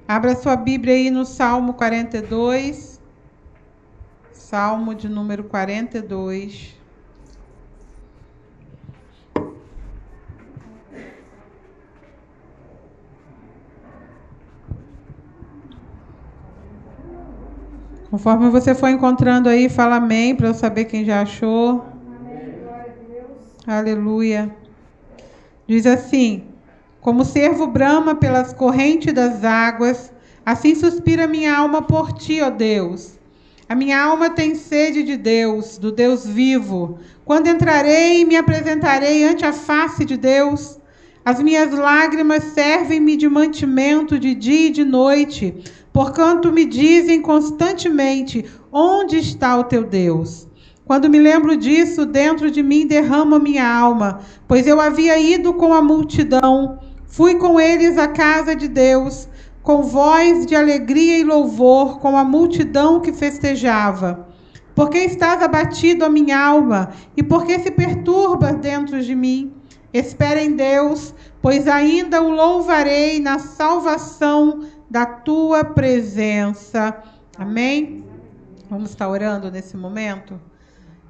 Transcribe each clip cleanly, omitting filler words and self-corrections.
Abra sua Bíblia aí no Salmo 42. Salmo de número 42. Conforme você for encontrando aí, fala amém, para eu saber quem já achou. Amém, glória a Deus. Aleluia. Diz assim: como o cervo brama pelas correntes das águas, assim suspira minha alma por ti, ó Deus. A minha alma tem sede de Deus, do Deus vivo. Quando entrarei e me apresentarei ante a face de Deus? As minhas lágrimas servem-me de mantimento de dia e de noite, porquanto me dizem constantemente: onde está o teu Deus? Quando me lembro disso, dentro de mim derrama minha alma, pois eu havia ido com a multidão, fui com eles à casa de Deus, com voz de alegria e louvor, com a multidão que festejava. Por que estás abatido, a minha alma, e por que se perturba dentro de mim? Espera em Deus, pois ainda o louvarei na salvação da tua presença. Amém? Vamos estar orando nesse momento?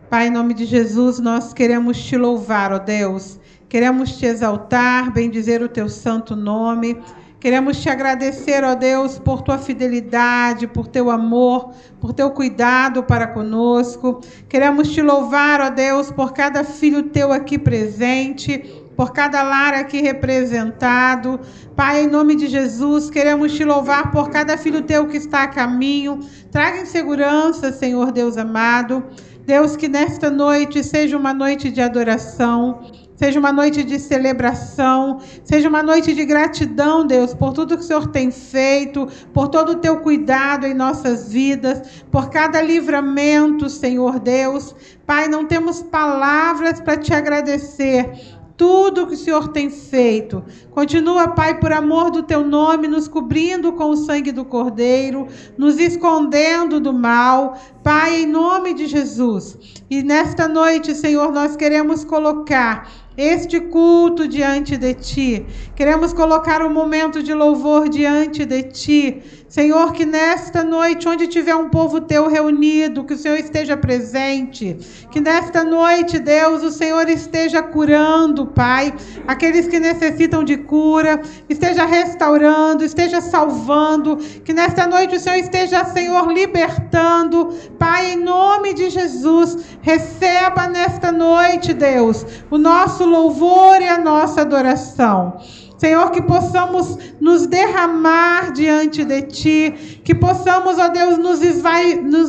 Pai, em nome de Jesus, nós queremos te louvar, ó Deus. Queremos te exaltar, bendizer o teu santo nome. Queremos te agradecer, ó Deus, por tua fidelidade, por teu amor, por teu cuidado para conosco. Queremos te louvar, ó Deus, por cada filho teu aqui presente, por cada lar aqui representado. Pai, em nome de Jesus, queremos te louvar por cada filho teu que está a caminho. Traga em segurança, Senhor Deus amado. Deus, que nesta noite seja uma noite de adoração, seja uma noite de celebração, seja uma noite de gratidão, Deus, por tudo que o Senhor tem feito, por todo o teu cuidado em nossas vidas, por cada livramento, Senhor Deus. Pai, não temos palavras para te agradecer tudo que o Senhor tem feito. Continua, Pai, por amor do teu nome, nos cobrindo com o sangue do Cordeiro, nos escondendo do mal. Pai, em nome de Jesus. E nesta noite, Senhor, nós queremos colocar este culto diante de ti. Queremos colocar um momento de louvor diante de ti. Senhor, que nesta noite, onde tiver um povo teu reunido, que o Senhor esteja presente. Que nesta noite, Deus, o Senhor esteja curando, Pai, aqueles que necessitam de cura, esteja restaurando, esteja salvando. Que nesta noite o Senhor esteja, Senhor, libertando. Pai, em nome de Jesus, receba nesta noite, Deus, o nosso louvor e a nossa adoração. Senhor, que possamos nos derramar diante de ti, que possamos, ó Deus, nos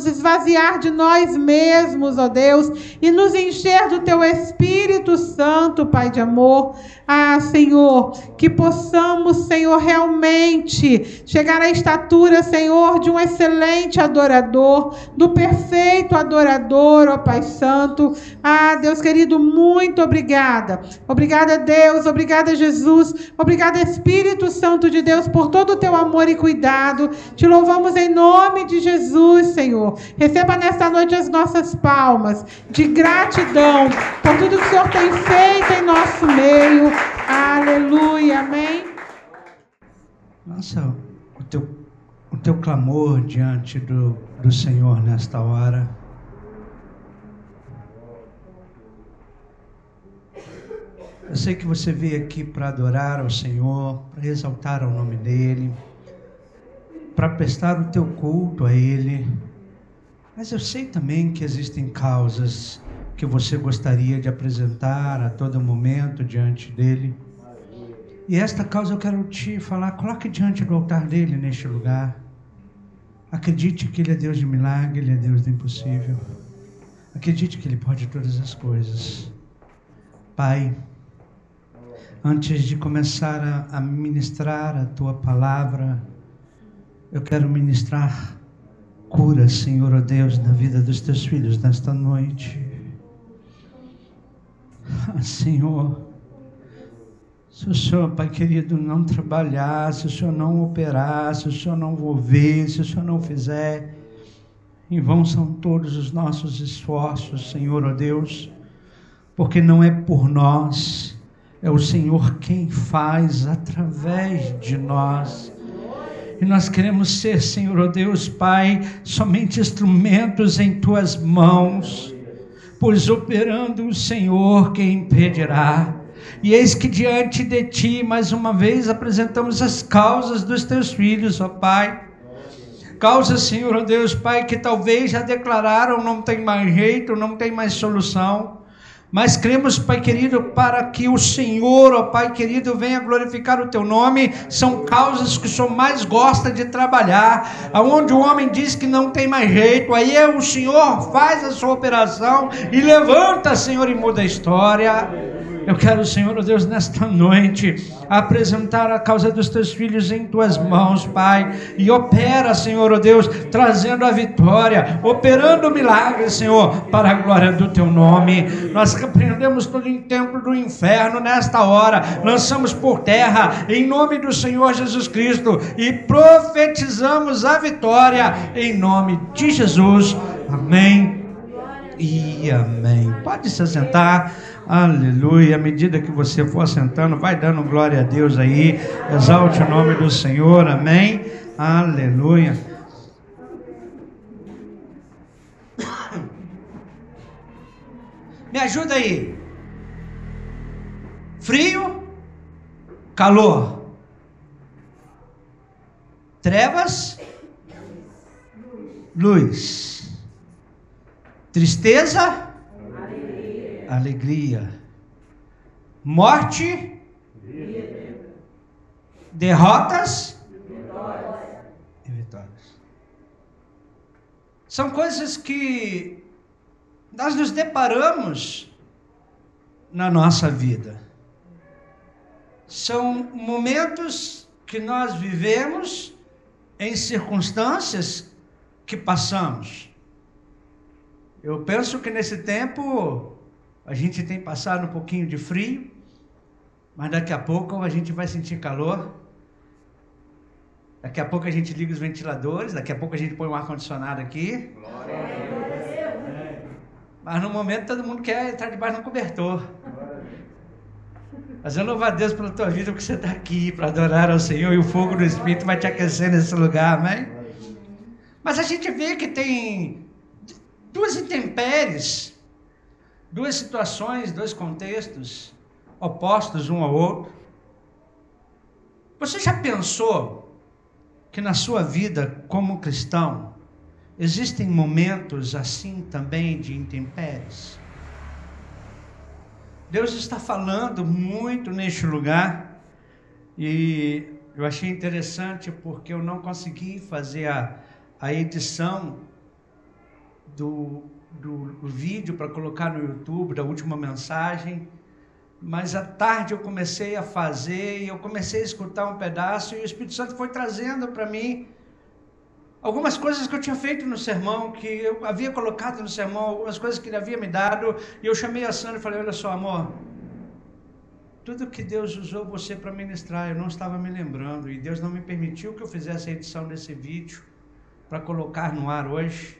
esvaziar de nós mesmos, ó Deus, e nos encher do teu Espírito Santo, Pai de amor. Ah, Senhor, que possamos, Senhor, realmente chegar à estatura, Senhor, de um excelente adorador, do perfeito adorador, ó Pai Santo. Ah, Deus querido, muito obrigada. Obrigada, Deus, obrigada, Jesus, obrigada, Espírito Santo de Deus, por todo o teu amor e cuidado. Te louvamos em nome de Jesus, Senhor. Receba nesta noite as nossas palmas de gratidão por tudo que o Senhor tem feito em nosso meio. Aleluia, amém. Nossa, o teu clamor diante do Senhor nesta hora. Eu sei que você veio aqui para adorar ao Senhor, para exaltar o nome dEle, para prestar o teu culto a Ele. Mas eu sei também que existem causas que você gostaria de apresentar a todo momento diante dEle. E esta causa eu quero te falar, coloque diante do altar dEle neste lugar. Acredite que Ele é Deus de milagre, Ele é Deus do impossível. Acredite que Ele pode todas as coisas. Pai, antes de começar a ministrar a Tua palavra, eu quero ministrar cura, Senhor, ó Deus, na vida dos Teus filhos nesta noite. Senhor, se o Senhor, Pai querido, não trabalhar, se o Senhor não operar, se o Senhor não mover, se o Senhor não fizer, em vão são todos os nossos esforços, Senhor, ó Deus, porque não é por nós, é o Senhor quem faz através de nós. E nós queremos ser, Senhor, ó Deus, Pai, somente instrumentos em Tuas mãos, pois operando o Senhor, quem impedirá? E eis que diante de Ti, mais uma vez, apresentamos as causas dos Teus filhos, ó Pai. Causas, Senhor, ó Deus, Pai, que talvez já declararam, não tem mais jeito, não tem mais solução. Mas cremos, Pai querido, para que o Senhor, ó Pai querido, venha glorificar o Teu nome. São causas que o Senhor mais gosta de trabalhar, aonde o homem diz que não tem mais jeito, aí o Senhor faz a sua operação e levanta, Senhor, e muda a história. Eu quero, Senhor, ó Deus, nesta noite, apresentar a causa dos Teus filhos em Tuas mãos, Pai, e opera, Senhor, ó Deus, trazendo a vitória, operando o milagre, Senhor, para a glória do Teu nome. Nós repreendemos todo o templo do inferno nesta hora, lançamos por terra, em nome do Senhor Jesus Cristo, e profetizamos a vitória, em nome de Jesus. Amém e amém. Pode se assentar. Aleluia. À medida que você for assentando, vai dando glória a Deus aí, exalte o nome do Senhor, amém, aleluia. Me ajuda aí. Frio, calor, trevas, luz, tristeza, alegria, morte, derrotas e vitórias. São coisas que nós nos deparamos na nossa vida. São momentos que nós vivemos em circunstâncias que passamos. Eu penso que nesse tempo a gente tem passado um pouquinho de frio, mas daqui a pouco a gente vai sentir calor. Daqui a pouco a gente liga os ventiladores, daqui a pouco a gente põe um ar-condicionado aqui. Glória a Deus. Mas no momento todo mundo quer entrar debaixo de um cobertor. Mas eu louvo a Deus pela tua vida, porque você está aqui para adorar ao Senhor e o fogo do Espírito vai te aquecer nesse lugar, amém? Mas a gente vê que tem duas intempéries, duas situações, dois contextos opostos um ao outro. Você já pensou que na sua vida como cristão existem momentos assim também de intempéries? Deus está falando muito neste lugar e eu achei interessante porque eu não consegui fazer a edição do vídeo para colocar no YouTube, da última mensagem, mas à tarde eu comecei a fazer e eu comecei a escutar um pedaço e o Espírito Santo foi trazendo para mim algumas coisas que eu tinha feito no sermão, que eu havia colocado no sermão, algumas coisas que ele havia me dado, e eu chamei a Sandra e falei, olha só, amor, tudo que Deus usou você para ministrar, eu não estava me lembrando, e Deus não me permitiu que eu fizesse a edição desse vídeo para colocar no ar hoje,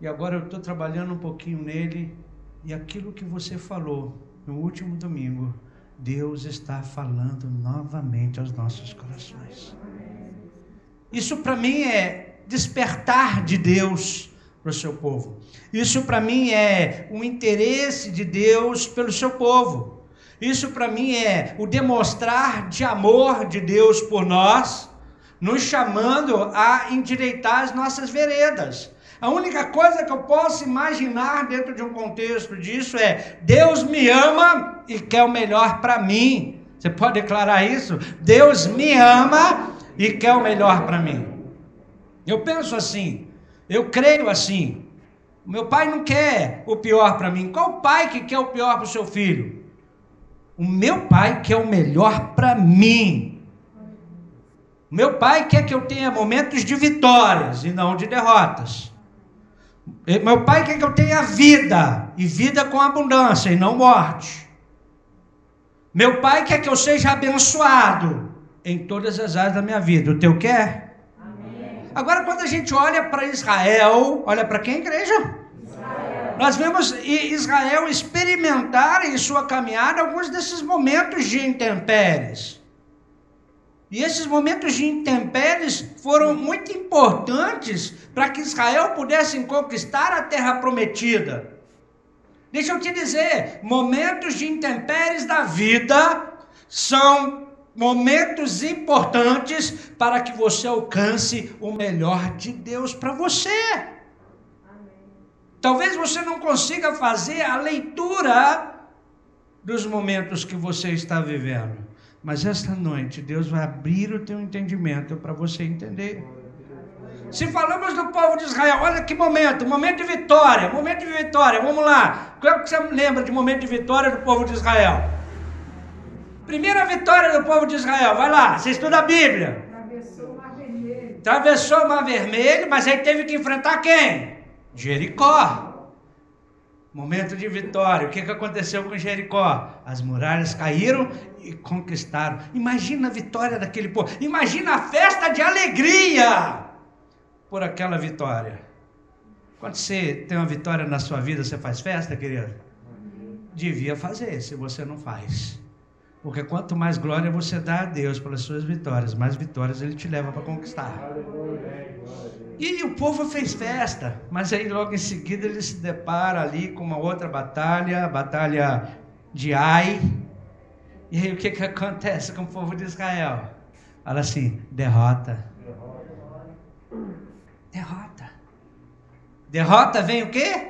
e agora eu estou trabalhando um pouquinho nele, e aquilo que você falou no último domingo, Deus está falando novamente aos nossos corações. Isso para mim é despertar de Deus para o seu povo. Isso para mim é o interesse de Deus pelo seu povo. Isso para mim é o demonstrar de amor de Deus por nós, nos chamando a endireitar as nossas veredas. A única coisa que eu posso imaginar dentro de um contexto disso é: Deus me ama e quer o melhor para mim. Você pode declarar isso? Deus me ama e quer o melhor para mim. Eu penso assim, eu creio assim. Meu pai não quer o pior para mim. Qual pai que quer o pior para o seu filho? O meu pai quer o melhor para mim. Meu pai quer que eu tenha momentos de vitórias e não de derrotas. Meu pai quer que eu tenha vida, e vida com abundância e não morte. Meu pai quer que eu seja abençoado em todas as áreas da minha vida. O teu quer? Amém. Agora, quando a gente olha para Israel, olha para quem, igreja? Israel. Nós vemos Israel experimentar em sua caminhada alguns desses momentos de intempéries. E esses momentos de intempéries foram muito importantes para que Israel pudesse conquistar a terra prometida. Deixa eu te dizer, momentos de intempéries da vida são momentos importantes para que você alcance o melhor de Deus para você. Talvez você não consiga fazer a leitura dos momentos que você está vivendo, mas esta noite Deus vai abrir o teu entendimento para você entender. Se falamos do povo de Israel, olha que momento de vitória, vamos lá. Qual é que você lembra de momento de vitória do povo de Israel? Primeira vitória do povo de Israel, vai lá, você estuda a Bíblia. Atravessou o Mar Vermelho, mas aí teve que enfrentar quem? Jericó. Momento de vitória. O que aconteceu com Jericó? As muralhas caíram e conquistaram. Imagina a vitória daquele povo. Imagina a festa de alegria por aquela vitória. Quando você tem uma vitória na sua vida, você faz festa, querido? Devia fazer, se você não faz. Porque quanto mais glória você dá a Deus pelas suas vitórias, mais vitórias Ele te leva para conquistar. E o povo fez festa, mas aí logo em seguida ele se depara ali com uma outra batalha, a batalha de Ai. E aí o que acontece com o povo de Israel? Fala assim, derrota. Derrota vem o quê?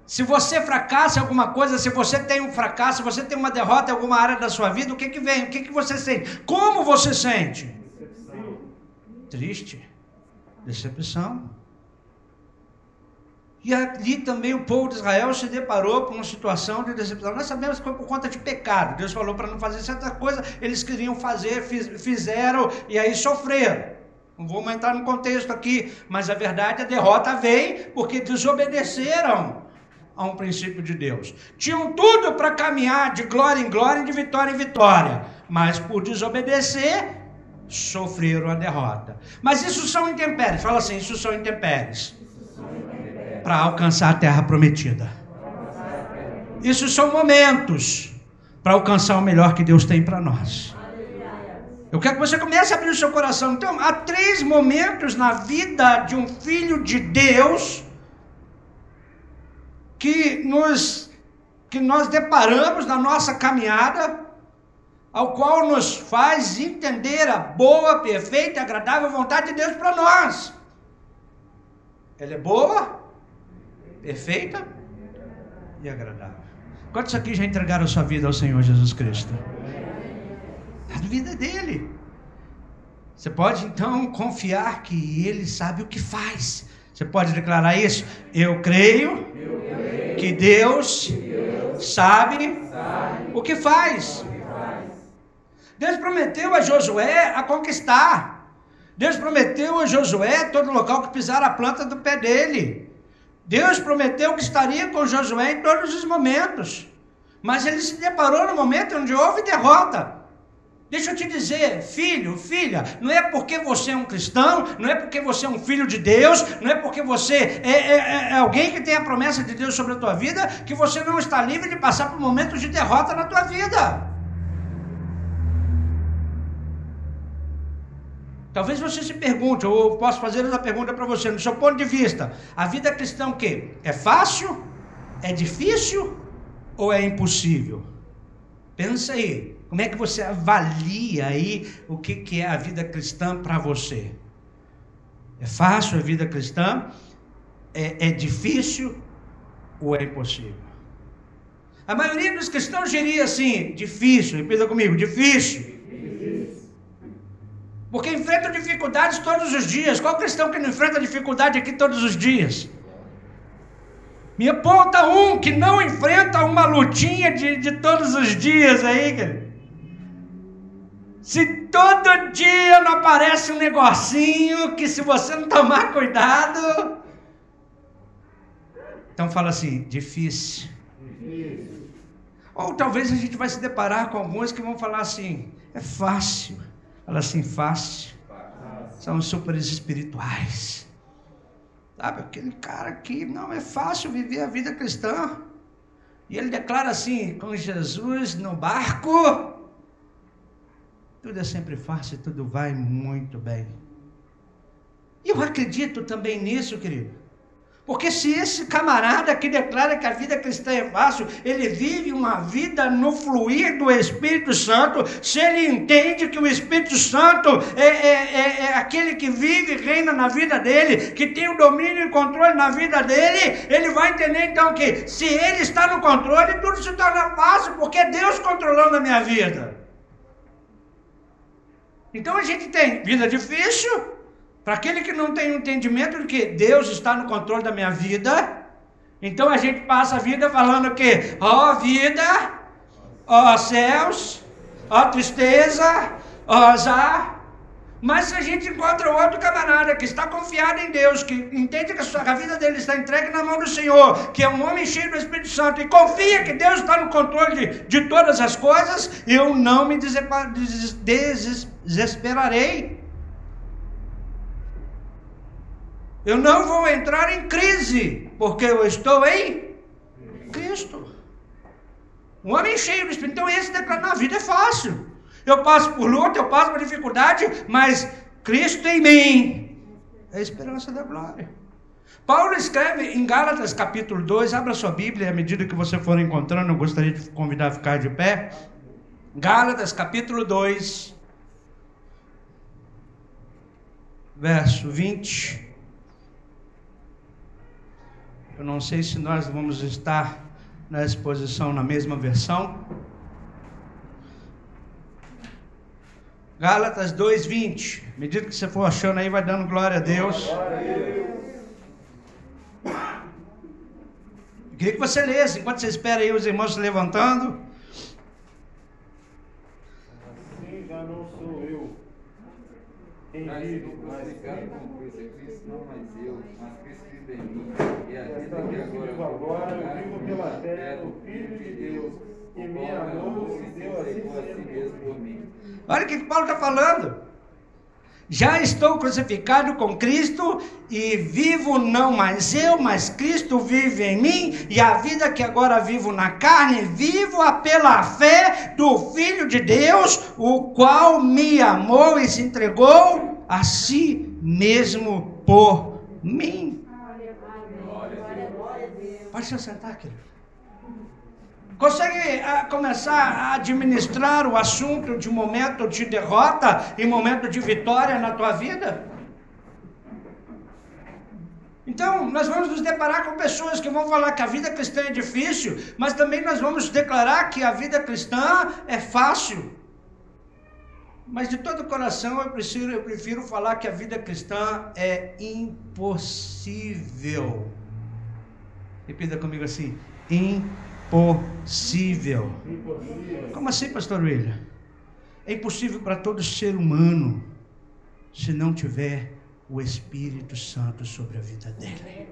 Se você fracassa em alguma coisa, se você tem um fracasso, se você tem uma derrota em alguma área da sua vida, o que vem? O que você sente? Como você sente? Decepção. Triste. Decepção. E ali também o povo de Israel se deparou com uma situação de decepção. Nós sabemos que foi por conta de pecado. Deus falou para não fazer certa coisa, eles queriam fazer, fizeram e aí sofreram. Não vou entrar no contexto aqui, mas a verdade, a derrota vem porque desobedeceram a um princípio de Deus. Tinham tudo para caminhar de glória em glória, de vitória em vitória, mas por desobedecer, sofreram a derrota. Mas isso são intempéries. Fala assim, isso são intempéries. Para alcançar a terra prometida. Isso são momentos para alcançar o melhor que Deus tem para nós. Eu quero que você comece a abrir o seu coração. Então, há 3 momentos na vida de um filho de Deus que nós deparamos na nossa caminhada, ao qual nos faz entender a boa, perfeita e agradável vontade de Deus para nós. Ela é boa, perfeita e agradável. Quantos aqui já entregaram a sua vida ao Senhor Jesus Cristo? A vida é dele. Você pode então confiar que Ele sabe o que faz. Você pode declarar isso? Eu creio que Deus sabe o que faz. Deus prometeu a Josué a conquistar. Deus prometeu a Josué todo local que pisar a planta do pé dele. Deus prometeu que estaria com Josué em todos os momentos. Mas ele se deparou no momento onde houve derrota. Deixa eu te dizer, filho, filha, não é porque você é um cristão, não é porque você é um filho de Deus, não é porque você é alguém que tem a promessa de Deus sobre a tua vida, que você não está livre de passar por momentos de derrota na tua vida. Talvez você se pergunte, ou eu posso fazer essa pergunta para você, no seu ponto de vista, a vida cristã o quê? É fácil? É difícil? Ou é impossível? Pensa aí, como é que você avalia aí o que é a vida cristã para você? É fácil a vida cristã? É difícil ou é impossível? A maioria dos cristãos diria assim, difícil, repita comigo, difícil. Porque enfrentam dificuldades todos os dias. Qual cristão que não enfrenta dificuldade aqui todos os dias? Me aponta um que não enfrenta uma lutinha de todos os dias aí, cara. Se todo dia não aparece um negocinho que se você não tomar cuidado... Então fala assim, difícil. Ou talvez a gente vai se deparar com alguns que vão falar assim, é fácil. Fala assim, fácil. São os super espirituais. Sabe, aquele cara que não é fácil viver a vida cristã. E ele declara assim, com Jesus no barco, tudo é sempre fácil, tudo vai muito bem. E eu acredito também nisso, querido. Porque se esse camarada que declara que a vida cristã é fácil, ele vive uma vida no fluir do Espírito Santo, se ele entende que o Espírito Santo é aquele que vive e reina na vida dele, que tem o domínio e controle na vida dele, ele vai entender então que se ele está no controle, tudo se torna fácil, porque é Deus controlando a minha vida. Então a gente tem vida difícil. Para aquele que não tem o entendimento de que Deus está no controle da minha vida, então a gente passa a vida falando que, ó vida, ó céus, ó tristeza, ó azar. Mas se a gente encontra outro camarada que está confiado em Deus, que entende que a vida dele está entregue na mão do Senhor, que é um homem cheio do Espírito Santo e confia que Deus está no controle de todas as coisas, eu não me desesperarei. Eu não vou entrar em crise, porque eu estou em Cristo. Um homem cheio do Espírito. Então esse declara, na vida é fácil. Eu passo por luta, eu passo por dificuldade, mas Cristo em mim é a esperança da glória. Paulo escreve em Gálatas capítulo 2, abra sua Bíblia, à medida que você for encontrando, eu gostaria de convidar a ficar de pé. Gálatas capítulo 2, verso 20. Eu não sei se nós vamos estar na exposição na mesma versão. Gálatas 2:20. À medida que você for achando aí, vai dando glória a Deus. Eu queria que você lesse, enquanto você espera aí os irmãos se levantando. Assim já não sou eu quem vive, mas Cristo não mais eu, mas Cristo vive em mim. E a vida que agora eu vivo pela fé do Filho de Deus, que me amou e deu a si mesmo por mim. Olha o que Paulo está falando. Já estou crucificado com Cristo e vivo não mais eu, mas Cristo vive em mim, e a vida que agora vivo na carne, vivo-a pela fé do Filho de Deus, o qual me amou e se entregou a si mesmo por mim. Pode se sentar, querido. Consegue começar a administrar o assunto de momento de derrota e momento de vitória na tua vida? Então, nós vamos nos deparar com pessoas que vão falar que a vida cristã é difícil, mas também nós vamos declarar que a vida cristã é fácil. Mas de todo o coração eu prefiro falar que a vida cristã é impossível. Repita comigo assim: impossível. Como assim, pastor William? É impossível para todo ser humano se não tiver o Espírito Santo sobre a vida dele.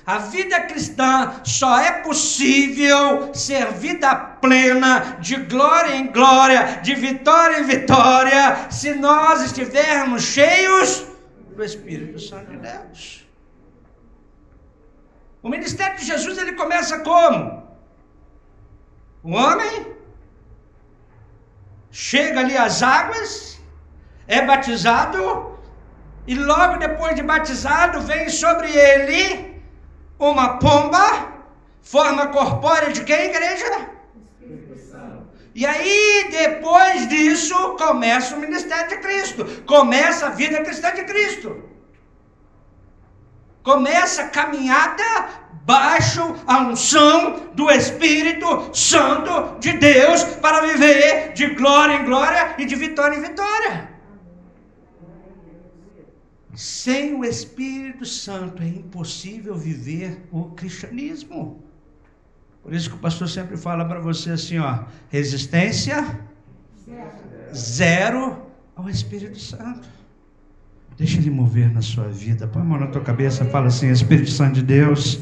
A vida cristã só é possível ser vida plena, de glória em glória, de vitória em vitória, se nós estivermos cheios do Espírito Santo de Deus. O ministério de Jesus, ele começa como? O homem chega ali às águas, é batizado, e logo depois de batizado vem sobre ele uma pomba, forma corpórea de quem, igreja? E aí, depois disso, começa o ministério de Cristo, começa a vida cristã de Cristo. Começa a caminhada baixo a unção do Espírito Santo de Deus para viver de glória em glória e de vitória em vitória. Sem o Espírito Santo é impossível viver o cristianismo. Por isso que o pastor sempre fala para você assim, ó, resistência zero ao Espírito Santo. Deixa ele mover na sua vida. Põe a mão na tua cabeça e fala assim: Espírito Santo de Deus,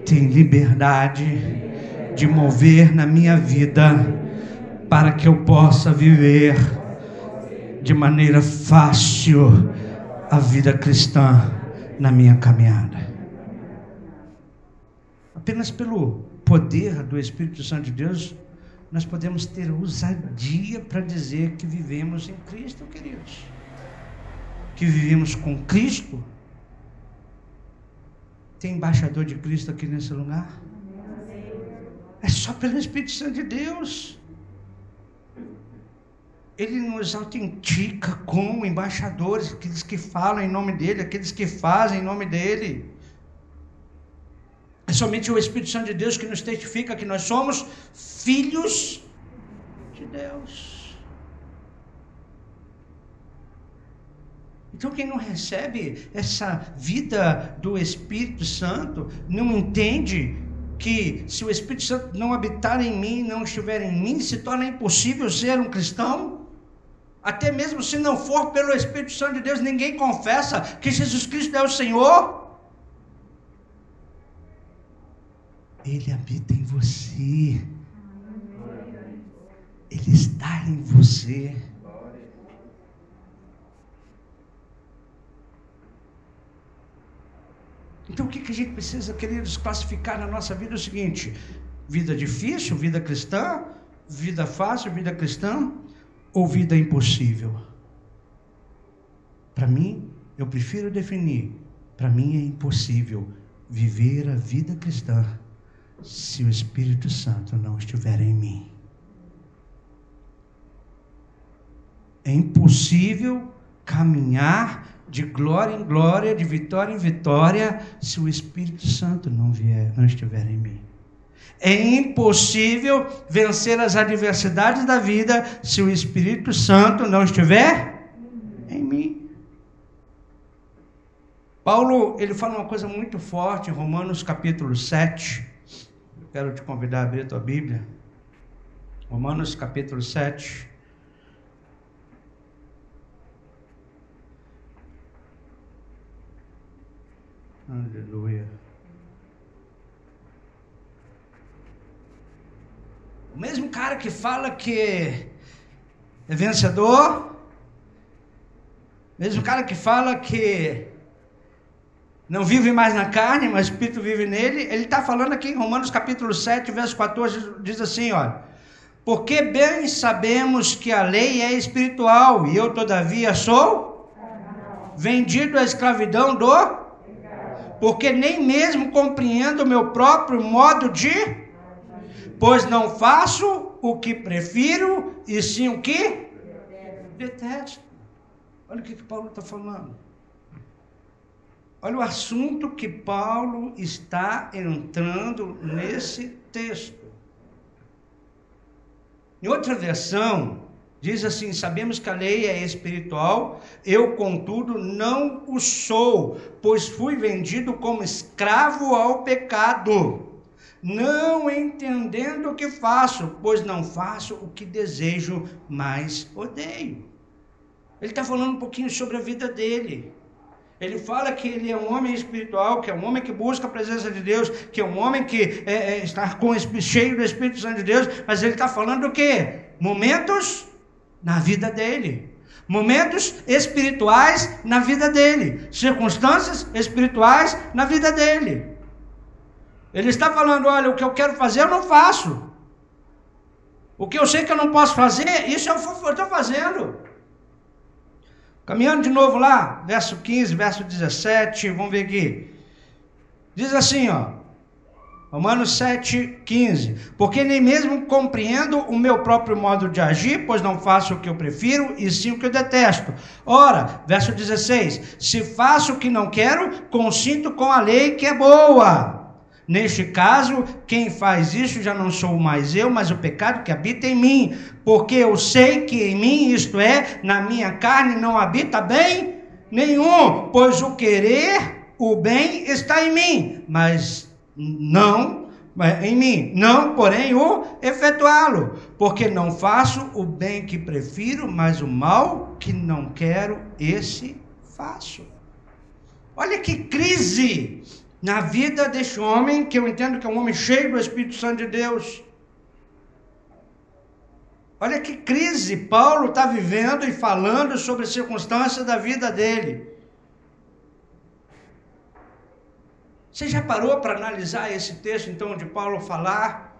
tem liberdade de mover na minha vida para que eu possa viver de maneira fácil a vida cristã na minha caminhada. Apenas pelo poder do Espírito Santo de Deus, nós podemos ter ousadia para dizer que vivemos em Cristo, queridos. Que vivemos com Cristo. Tem embaixador de Cristo aqui nesse lugar? É só pelo Espírito Santo de Deus. Ele nos autentica como embaixadores, aqueles que falam em nome dele, aqueles que fazem em nome dele. É somente o Espírito Santo de Deus que nos testifica que nós somos filhos de Deus. Então quem não recebe essa vida do Espírito Santo, não entende que se o Espírito Santo não habitar em mim, não estiver em mim, se torna impossível ser um cristão. Até mesmo se não for pelo Espírito Santo de Deus, ninguém confessa que Jesus Cristo é o Senhor. Ele habita em você. Ele está em você. Então o que a gente precisa, queridos, classificar na nossa vida é o seguinte: vida difícil, vida cristã, vida fácil, vida cristã, ou vida impossível? Para mim, eu prefiro definir, para mim é impossível viver a vida cristã se o Espírito Santo não estiver em mim. É impossível caminhar de glória em glória, de vitória em vitória, se o Espírito Santo não estiver em mim. É impossível vencer as adversidades da vida se o Espírito Santo não estiver em mim. Paulo, ele fala uma coisa muito forte em Romanos capítulo 7. Eu quero te convidar a abrir a tua Bíblia. Romanos capítulo 7. Aleluia. O mesmo cara que fala que é vencedor, mesmo cara que fala que não vive mais na carne, mas o Espírito vive nele, ele está falando aqui em Romanos capítulo 7, verso 14, diz assim, olha: porque bem sabemos que a lei é espiritual, e eu todavia sou vendido à escravidão do... porque nem mesmo compreendo o meu próprio modo de... pois não faço o que prefiro, e sim o que detesto. Olha o que Paulo está falando. Olha o assunto que Paulo está entrando nesse texto. Em outra versão, diz assim: sabemos que a lei é espiritual, eu, contudo, não o sou, pois fui vendido como escravo ao pecado, não entendendo o que faço, pois não faço o que desejo, mas odeio. Ele está falando um pouquinho sobre a vida dele. Ele fala que ele é um homem espiritual, que é um homem que busca a presença de Deus, que é um homem que está cheio do Espírito Santo de Deus, mas ele está falando do quê? Momentos na vida dele, momentos espirituais na vida dele, circunstâncias espirituais na vida dele. Ele está falando: olha, o que eu quero fazer eu não faço, o que eu sei que eu não posso fazer, isso eu estou fazendo. Caminhando de novo lá, verso 15, verso 17, vamos ver aqui. Diz assim, ó, Romanos 7, 15. Porque nem mesmo compreendo o meu próprio modo de agir, pois não faço o que eu prefiro, e sim o que eu detesto. Ora, verso 16. Se faço o que não quero, consinto com a lei que é boa. Neste caso, quem faz isso já não sou mais eu, mas o pecado que habita em mim. Porque eu sei que em mim, isto é, na minha carne, não habita bem nenhum. Pois o querer, o bem está em mim, mas não em mim. Não, porém, o efetuá-lo. Porque não faço o bem que prefiro, mas o mal que não quero, esse faço. Olha que crise na vida deste homem, que eu entendo que é um homem cheio do Espírito Santo de Deus. Olha que crise Paulo está vivendo e falando sobre as circunstâncias da vida dele. Você já parou para analisar esse texto, então, de Paulo falar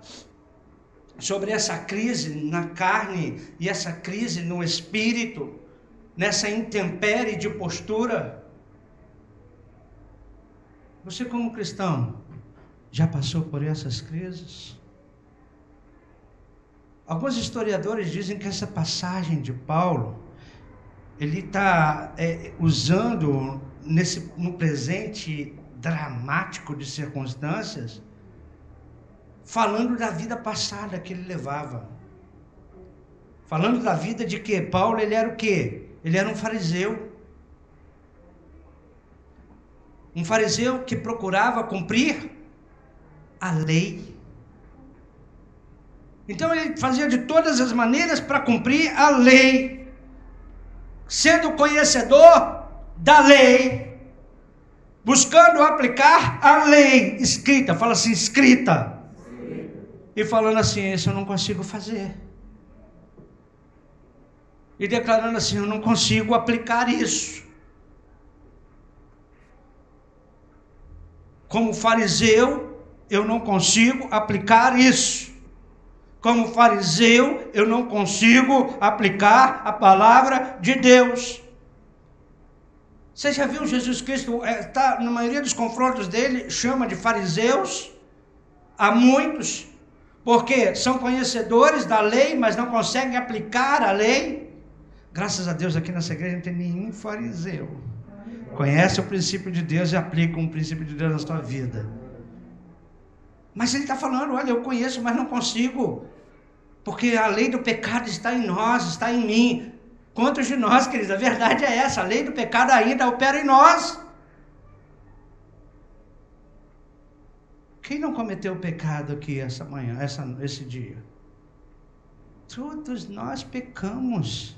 sobre essa crise na carne e essa crise no espírito, nessa intempérie de postura. Você, como cristão, já passou por essas crises? Alguns historiadores dizem que essa passagem de Paulo, ele está usando no presente dramático de circunstâncias, falando da vida passada que ele levava. Falando da vida de que Paulo, ele era o quê? Ele era um fariseu. Um fariseu que procurava cumprir a lei. Então ele fazia de todas as maneiras para cumprir a lei. Sendo conhecedor da lei, buscando aplicar a lei escrita. Fala assim, escrita. E falando assim, isso eu não consigo fazer. E declarando assim, eu não consigo aplicar isso. Como fariseu, eu não consigo aplicar isso. Como fariseu, eu não consigo aplicar a palavra de Deus. Você já viu Jesus Cristo, na maioria dos confrontos dele, chama de fariseus a muitos, porque são conhecedores da lei, mas não conseguem aplicar a lei. Graças a Deus aqui nessa igreja não tem nenhum fariseu. Conhece o princípio de Deus e aplica um princípio de Deus na sua vida. Mas ele está falando, olha, eu conheço, mas não consigo. Porque a lei do pecado está em nós, está em mim. Quantos de nós, queridos? A verdade é essa, a lei do pecado ainda opera em nós. Quem não cometeu pecado aqui essa manhã, esse dia? Todos nós pecamos.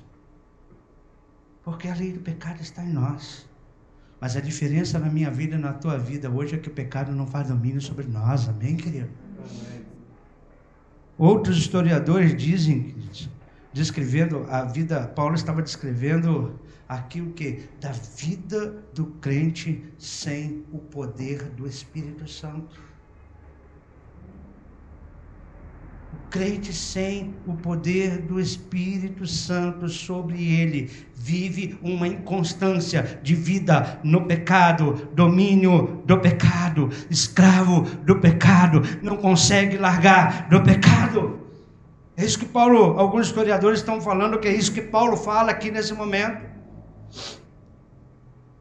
Porque a lei do pecado está em nós. Mas a diferença na minha vida e na tua vida hoje é que o pecado não faz domínio sobre nós. Amém, querido? Amém. Outros historiadores dizem, descrevendo a vida, Paulo estava descrevendo aquilo que da vida do crente sem o poder do Espírito Santo. O crente sem o poder do Espírito Santo sobre ele vive uma inconstância de vida no pecado, domínio do pecado, escravo do pecado, não consegue largar do pecado. É isso que Paulo, alguns historiadores estão falando, que é isso que Paulo fala aqui nesse momento.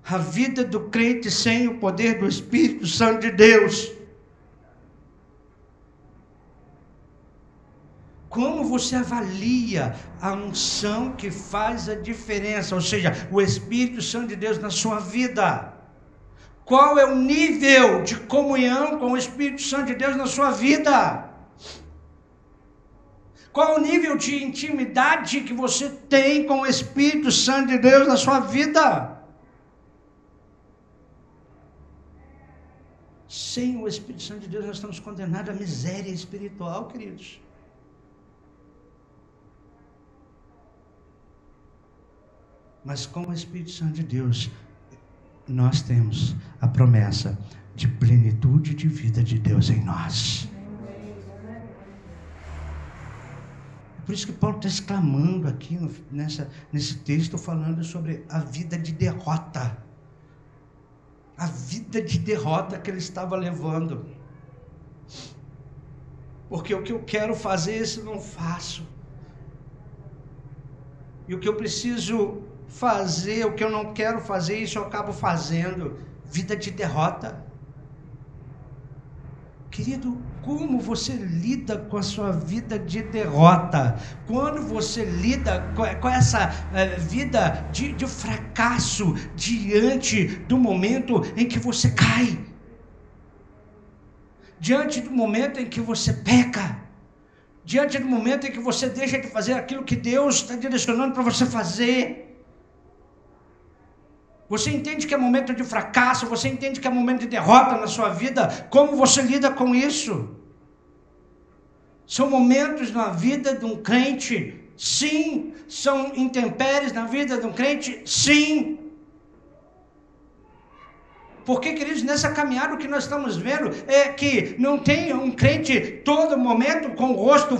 A vida do crente sem o poder do Espírito Santo de Deus. Como você avalia a unção que faz a diferença, ou seja, o Espírito Santo de Deus na sua vida? Qual é o nível de comunhão com o Espírito Santo de Deus na sua vida? Qual é o nível de intimidade que você tem com o Espírito Santo de Deus na sua vida? Sem o Espírito Santo de Deus nós estamos condenados à miséria espiritual, queridos. Mas com o Espírito Santo de Deus, nós temos a promessa de plenitude de vida de Deus em nós. É por isso que Paulo está exclamando aqui nesse texto, falando sobre a vida de derrota. A vida de derrota que ele estava levando. Porque o que eu quero fazer, isso eu não faço. E o que eu preciso fazer, o que eu não quero fazer, isso eu acabo fazendo. Vida de derrota. Querido, como você lida com a sua vida de derrota? Quando você lida com essa vida de fracasso diante do momento em que você cai? Diante do momento em que você peca? Diante do momento em que você deixa de fazer aquilo que Deus está direcionando para você fazer? Você entende que é momento de fracasso, você entende que é momento de derrota na sua vida, como você lida com isso? São momentos na vida de um crente, sim. São intempéries na vida de um crente, sim. Porque, queridos, nessa caminhada o que nós estamos vendo é que não tem um crente todo momento com o rosto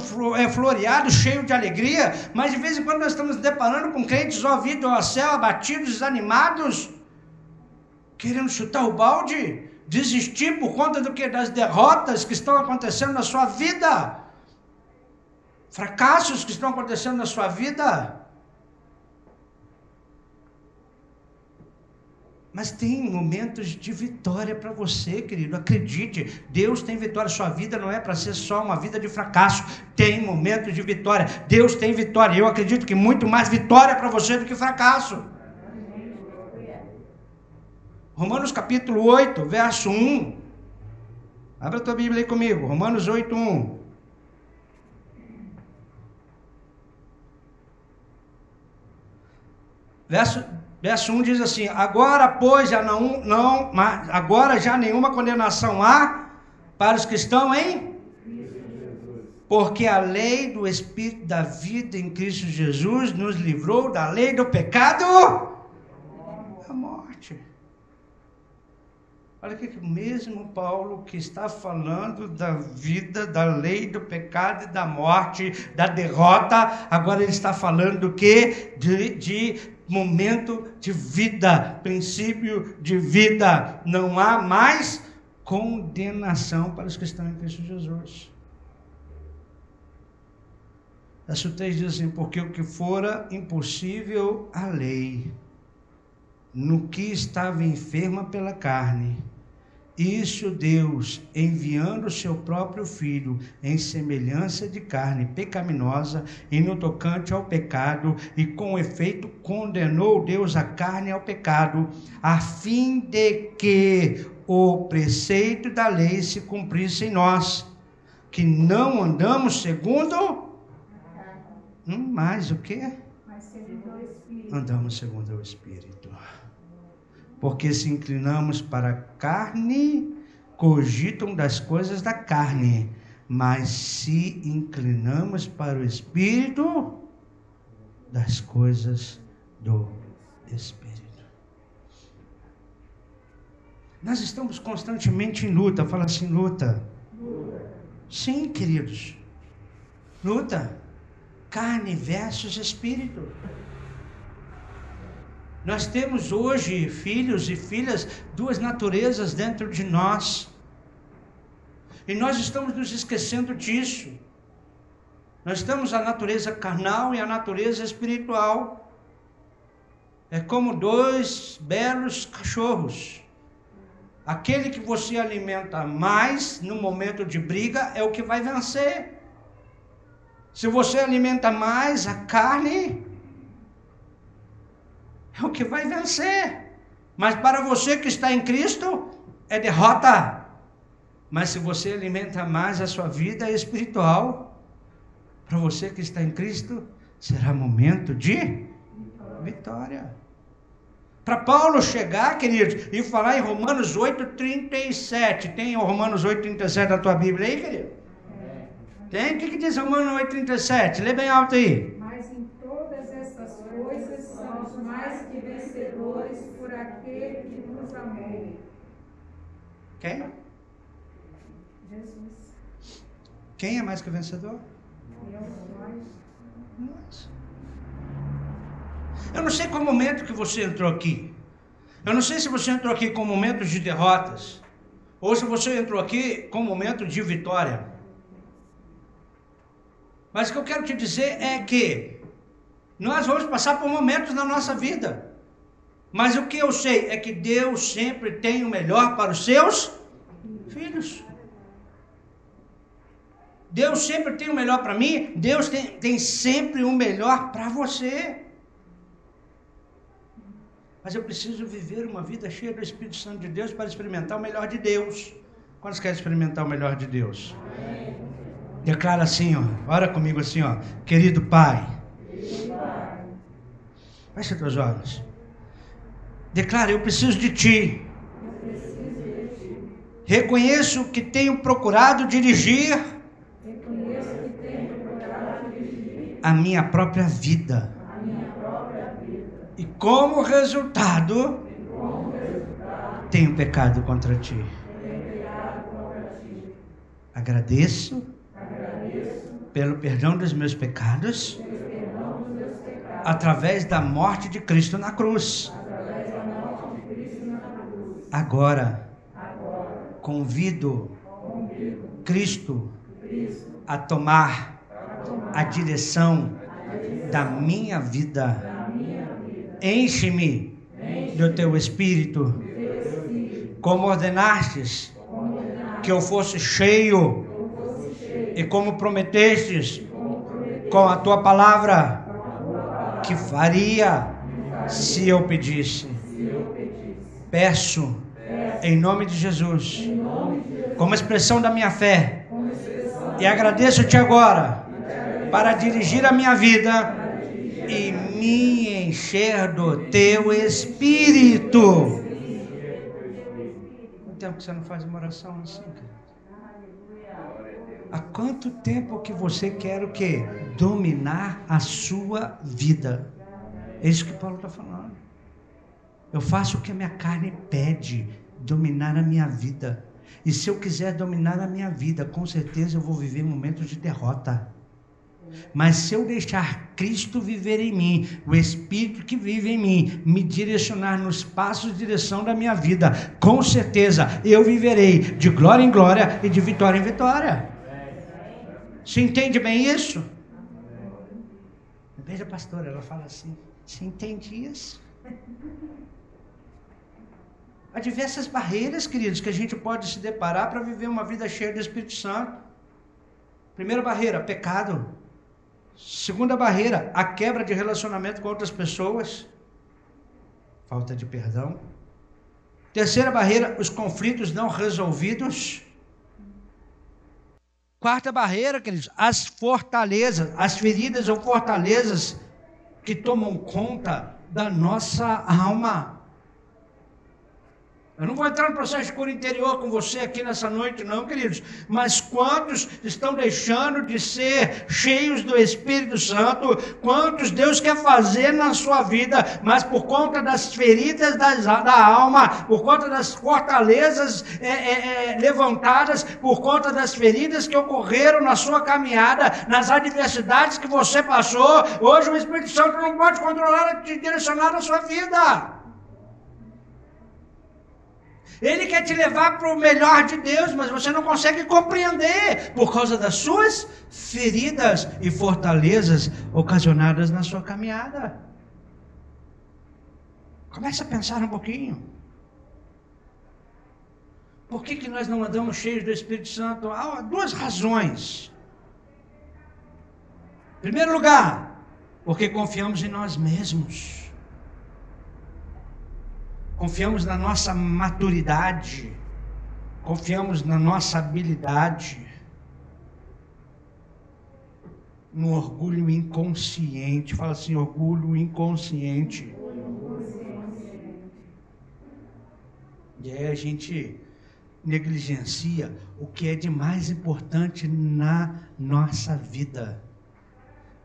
floreado, cheio de alegria, mas de vez em quando nós estamos nos deparando com crentes ouvidos ao céu, abatidos, desanimados, querendo chutar o balde, desistir por conta do que? Das derrotas que estão acontecendo na sua vida, fracassos que estão acontecendo na sua vida. Mas tem momentos de vitória para você, querido. Acredite, Deus tem vitória. Sua vida não é para ser só uma vida de fracasso. Tem momentos de vitória. Deus tem vitória. Eu acredito que muito mais vitória para você do que fracasso. Romanos capítulo 8, verso 1. Abra a tua Bíblia aí comigo. Romanos 8, 1. Verso 1 diz assim: agora, pois, agora já nenhuma condenação há para os que estão em... Porque a lei do Espírito da vida em Cristo Jesus nos livrou da lei do pecado, da morte. Olha aqui que o mesmo Paulo que está falando da vida, da lei do pecado e da morte, da derrota, agora ele está falando do quê? De momento de vida, princípio de vida. Não há mais condenação para os que estão em Cristo Jesus. Verso 3 diz assim: porque o que fora impossível à lei, no que estava enferma pela carne, isso Deus, enviando o seu próprio Filho em semelhança de carne pecaminosa e no tocante ao pecado, e com efeito condenou Deus a carne ao pecado, a fim de que o preceito da lei se cumprisse em nós, que não andamos segundo... mais o quê? Andamos segundo o Espírito. Porque se inclinamos para a carne, cogitam das coisas da carne, mas se inclinamos para o Espírito, das coisas do Espírito. Nós estamos constantemente em luta. Fala assim, luta. Sim, queridos. Luta. Carne versus Espírito. Nós temos hoje, filhos e filhas, duas naturezas dentro de nós. E nós estamos nos esquecendo disso. Nós temos a natureza carnal e a natureza espiritual. É como dois belos cachorros. Aquele que você alimenta mais no momento de briga é o que vai vencer. Se você alimenta mais a carne, é o que vai vencer. Mas para você que está em Cristo, é derrota. Mas se você alimenta mais a sua vida espiritual, para você que está em Cristo, será momento de vitória. Para Paulo chegar, queridos, e falar em Romanos 8:37. Tem o Romanos 8:37 na tua Bíblia aí, querido? Tem? O que diz Romanos 8:37? Lê bem alto aí. Mas em todas essas coisas somos mais que vencedores por aquele que nos amou. Quem? Jesus. Quem é mais que vencedor? Nós. Eu não sei qual momento que você entrou aqui. Eu não sei se você entrou aqui com momentos de derrotas, ou se você entrou aqui com momento de vitória. Mas o que eu quero te dizer é que nós vamos passar por momentos na nossa vida. Mas o que eu sei é que Deus sempre tem o melhor para os seus filhos. Deus sempre tem o melhor para mim. Deus tem sempre o melhor para você. Mas eu preciso viver uma vida cheia do Espírito Santo de Deus para experimentar o melhor de Deus. Quantos querem experimentar o melhor de Deus? Amém. Declara assim, ó, ora comigo assim, ó, querido Pai. Fecha teus olhos. Declara, eu preciso de Ti. Reconheço que tenho procurado dirigir a minha própria vida. E como resultado, tenho pecado contra ti. Agradeço pelo perdão dos meus pecados através da morte de Cristo na cruz. Agora, convido Cristo a tomar a direção da minha vida. Enche-me do teu Espírito, como ordenastes que eu fosse cheio, e como prometestes com a tua palavra que faria se eu pedisse. Peço em nome de Jesus, como expressão da minha fé, e agradeço-te agora para dirigir a minha vida e me encher do teu Espírito. Quanto tempo que você não faz uma oração assim, cara? Há quanto tempo que você quer o quê? Dominar a sua vida. É isso que Paulo está falando. Eu faço o que a minha carne pede, dominar a minha vida. E se eu quiser dominar a minha vida, com certeza eu vou viver momentos de derrota. Mas se eu deixar Cristo viver em mim, o Espírito que vive em mim, me direcionar nos passos de direção da minha vida, com certeza eu viverei de glória em glória e de vitória em vitória. Você entende bem isso? Veja a pastora, ela fala assim, você entende isso? Há diversas barreiras, queridos, que a gente pode se deparar para viver uma vida cheia do Espírito Santo. Primeira barreira, pecado. Segunda barreira, a quebra de relacionamento com outras pessoas. Falta de perdão. Terceira barreira, os conflitos não resolvidos. Quarta barreira, queridos, as fortalezas, as feridas ou fortalezas que tomam conta da nossa alma. Eu não vou entrar no processo de cura interior com você aqui nessa noite não, queridos, mas quantos estão deixando de ser cheios do Espírito Santo, quantos Deus quer fazer na sua vida, mas por conta das feridas da alma, por conta das fortalezas levantadas, por conta das feridas que ocorreram na sua caminhada, nas adversidades que você passou, hoje o Espírito Santo não pode controlar e direcionar a sua vida. Ele quer te levar para o melhor de Deus, mas você não consegue compreender por causa das suas feridas e fortalezas ocasionadas na sua caminhada. Comece a pensar um pouquinho. Por que nós não andamos cheios do Espírito Santo? Há duas razões. Em primeiro lugar, porque confiamos em nós mesmos. Confiamos na nossa maturidade, confiamos na nossa habilidade, no orgulho inconsciente. Fala assim, orgulho inconsciente. E aí a gente negligencia o que é de mais importante na nossa vida.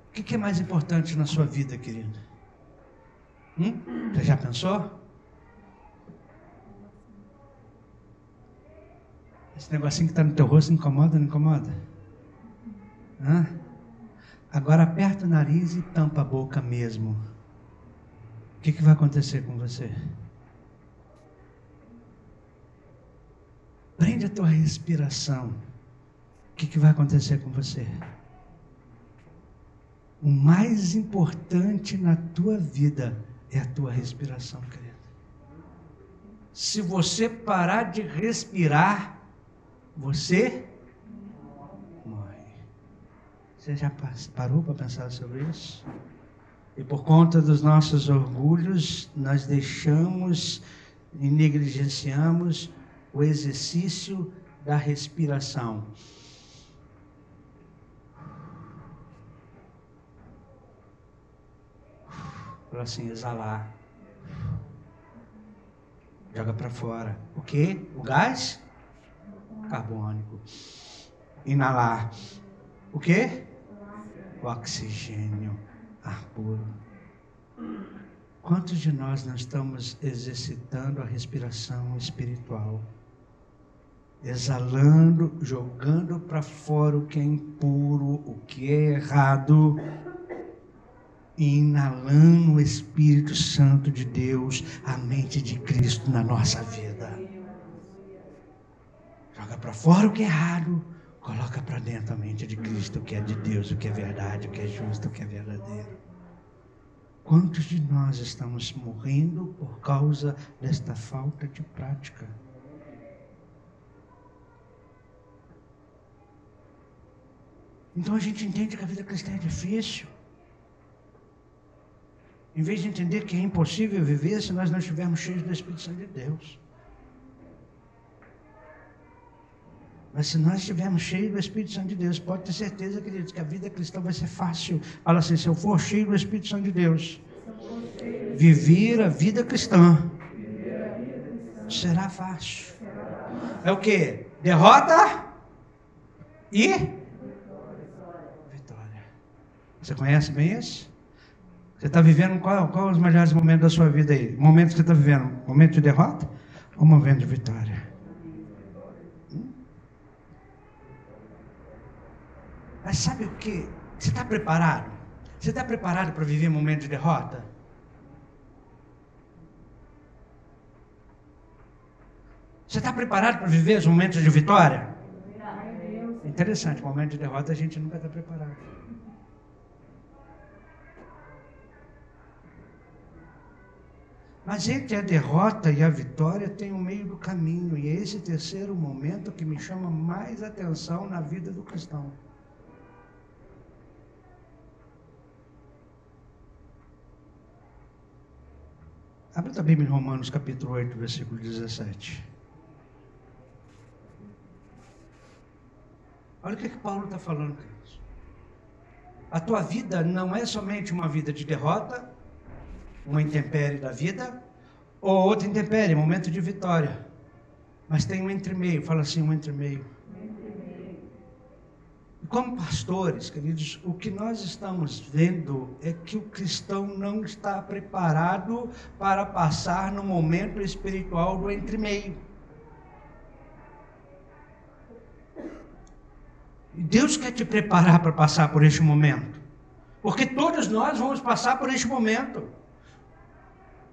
O que é mais importante na sua vida, querido? Você já pensou? Esse negocinho que está no teu rosto incomoda, não incomoda? Agora aperta o nariz e tampa a boca mesmo. O que vai acontecer com você? Prende a tua respiração. O que vai acontecer com você? O mais importante na tua vida é a tua respiração, querido. Se você parar de respirar, você morre. Você já parou para pensar sobre isso? E por conta dos nossos orgulhos, nós deixamos e negligenciamos o exercício da respiração. Fala assim, exalar. Joga para fora. O quê? O gás carbônico. Inalar. O quê? O oxigênio. Ar puro. Quantos de nós não estamos exercitando a respiração espiritual? Exalando, jogando para fora o que é impuro, o que é errado, e inalando o Espírito Santo de Deus, a mente de Cristo na nossa vida. Joga para fora o que é errado, coloca para dentro a mente de Cristo, o que é de Deus, o que é verdade, o que é justo, o que é verdadeiro. Quantos de nós estamos morrendo por causa desta falta de prática? Então a gente entende que a vida cristã é difícil. Em vez de entender que é impossível viver se nós não estivermos cheios do Espírito Santo de Deus. Mas se nós estivermos cheios do Espírito Santo de Deus, pode ter certeza, queridos, que a vida cristã vai ser fácil. Fala assim, se eu for cheio do Espírito Santo de Deus, viver a vida cristã será fácil. É o quê? Derrota e vitória. Você conhece bem isso? Você está vivendo qual os melhores momentos da sua vida aí? Momento que você está vivendo? Momento de derrota ou momento de vitória? Mas sabe o que? Você está preparado? Você está preparado para viver um momento de derrota? Você está preparado para viver os momentos de vitória? Interessante, momento de derrota a gente nunca está preparado. Mas entre a derrota e a vitória tem um meio do caminho, e é esse terceiro momento que me chama mais atenção na vida do cristão. Abra a Bíblia em Romanos capítulo 8, versículo 17. Olha o que Paulo está falando, queridos. A tua vida não é somente uma vida de derrota, uma intempérie da vida, ou outra intempérie, momento de vitória. Mas tem um entremeio, fala assim, um entremeio. E como pastores, queridos, o que nós estamos vendo é que o cristão não está preparado para passar no momento espiritual do entremeio. E Deus quer te preparar para passar por este momento. Porque todos nós vamos passar por este momento.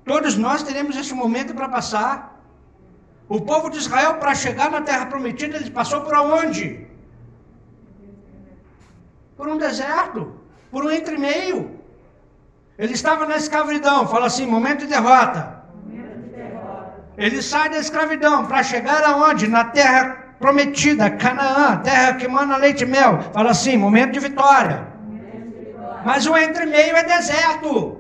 Todos nós teremos este momento para passar. O povo de Israel, para chegar na terra prometida, ele passou por onde? Por um deserto, por um entremeio. Ele estava na escravidão, fala assim, momento de derrota. Ele sai da escravidão para chegar aonde? Na terra prometida, Canaã, terra que mana leite e mel. Fala assim, momento de vitória. Mas o entremeio é deserto.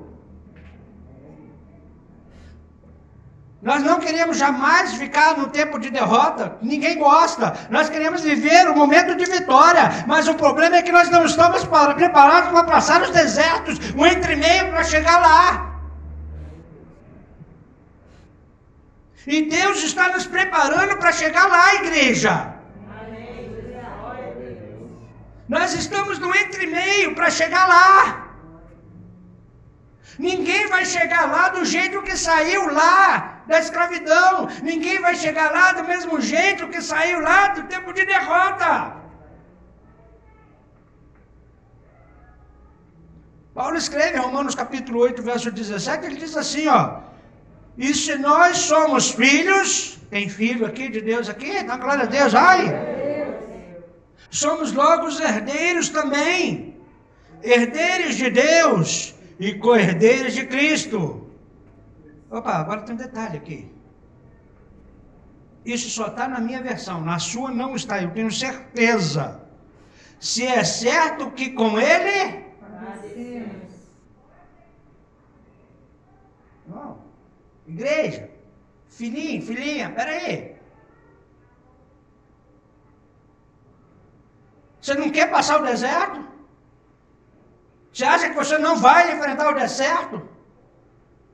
Nós não queremos jamais ficar no tempo de derrota, ninguém gosta. Nós queremos viver o momento de vitória, mas o problema é que nós não estamos preparados para passar os desertos, o entremeio para chegar lá. E Deus está nos preparando para chegar lá, igreja. Nós estamos no entremeio para chegar lá. Ninguém vai chegar lá do jeito que saiu lá da escravidão. Ninguém vai chegar lá do mesmo jeito que saiu lá do tempo de derrota. Paulo escreve em Romanos capítulo 8, verso 17, ele diz assim, ó. E se nós somos filhos, tem filho aqui de Deus aqui? Dá glória a Deus, ai! Somos logo os herdeiros também. Herdeiros de Deus e co-herdeiros de Cristo. Opa, agora tem um detalhe aqui. Isso só está na minha versão, na sua não está, eu tenho certeza. Se é certo que com Ele nascemos. Não. Igreja, filhinho, filhinha, peraí. Você não quer passar o deserto? Você acha que você não vai enfrentar o deserto?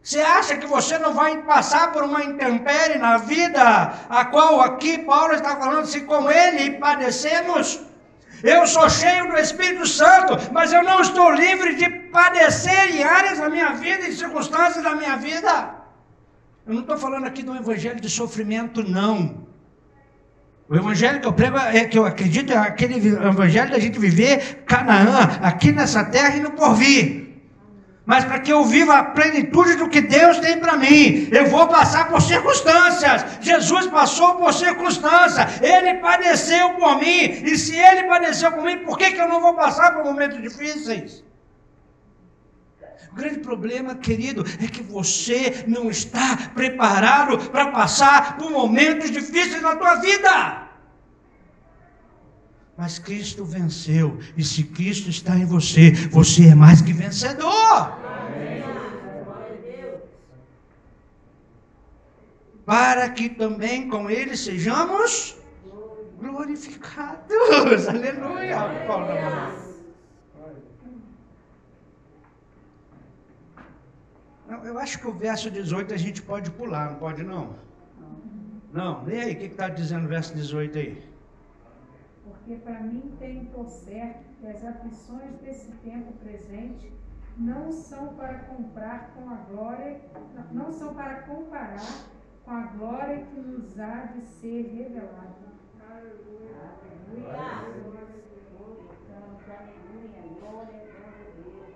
Você acha que você não vai passar por uma intempérie na vida, a qual aqui Paulo está falando, se com ele padecemos? Eu sou cheio do Espírito Santo, mas eu não estou livre de padecer em áreas da minha vida, em circunstâncias da minha vida. Eu não estou falando aqui do evangelho de sofrimento, não. O evangelho que eu prego, que eu acredito, é aquele evangelho da gente viver Canaã, aqui nessa terra e no porvir. Mas para que eu viva a plenitude do que Deus tem para mim, eu vou passar por circunstâncias. Jesus passou por circunstâncias, Ele padeceu por mim, e se Ele padeceu por mim, por que eu não vou passar por momentos difíceis? O grande problema, querido, é que você não está preparado para passar por momentos difíceis na tua vida. Mas Cristo venceu, e se Cristo está em você, você é mais que vencedor. Amém. Para que também com Ele sejamos glorificados. Aleluia. Eu acho que o verso 18 a gente pode pular, não pode não? Não, lê aí, o que está dizendo o verso 18 aí? Porque para mim tenho por certo que as aflições desse tempo presente não são para comparar com a glória, não são para comparar com a glória que nos há de ser revelada.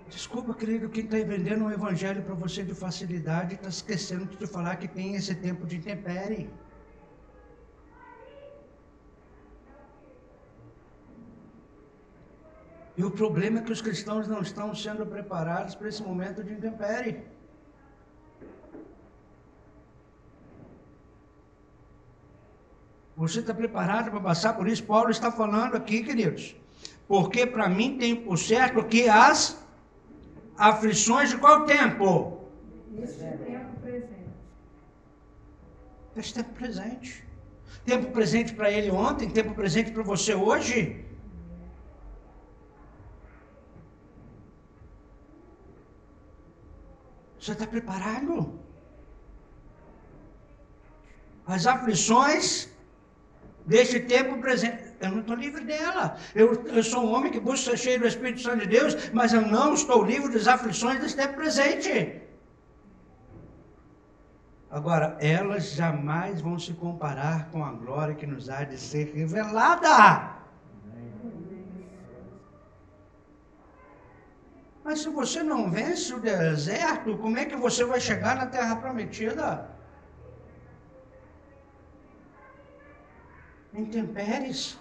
Desculpa, querido, quem está vendendo um evangelho para você de facilidade está esquecendo de falar que tem esse tempo de intempérie. E o problema é que os cristãos não estão sendo preparados para esse momento de intempérie. Você está preparado para passar por isso? Paulo está falando aqui, queridos. Porque para mim tem por certo que as aflições de qual tempo? Este tempo presente. Este tempo presente. Tempo presente para ele ontem, tempo presente para você hoje. Você está preparado? As aflições deste tempo presente, eu não estou livre dela. Eu sou um homem que busca ser cheio do Espírito Santo de Deus, mas eu não estou livre das aflições desse tempo presente. Agora, elas jamais vão se comparar com a glória que nos há de ser revelada. Mas se você não vence o deserto, como é que você vai chegar na terra prometida? Intempéries.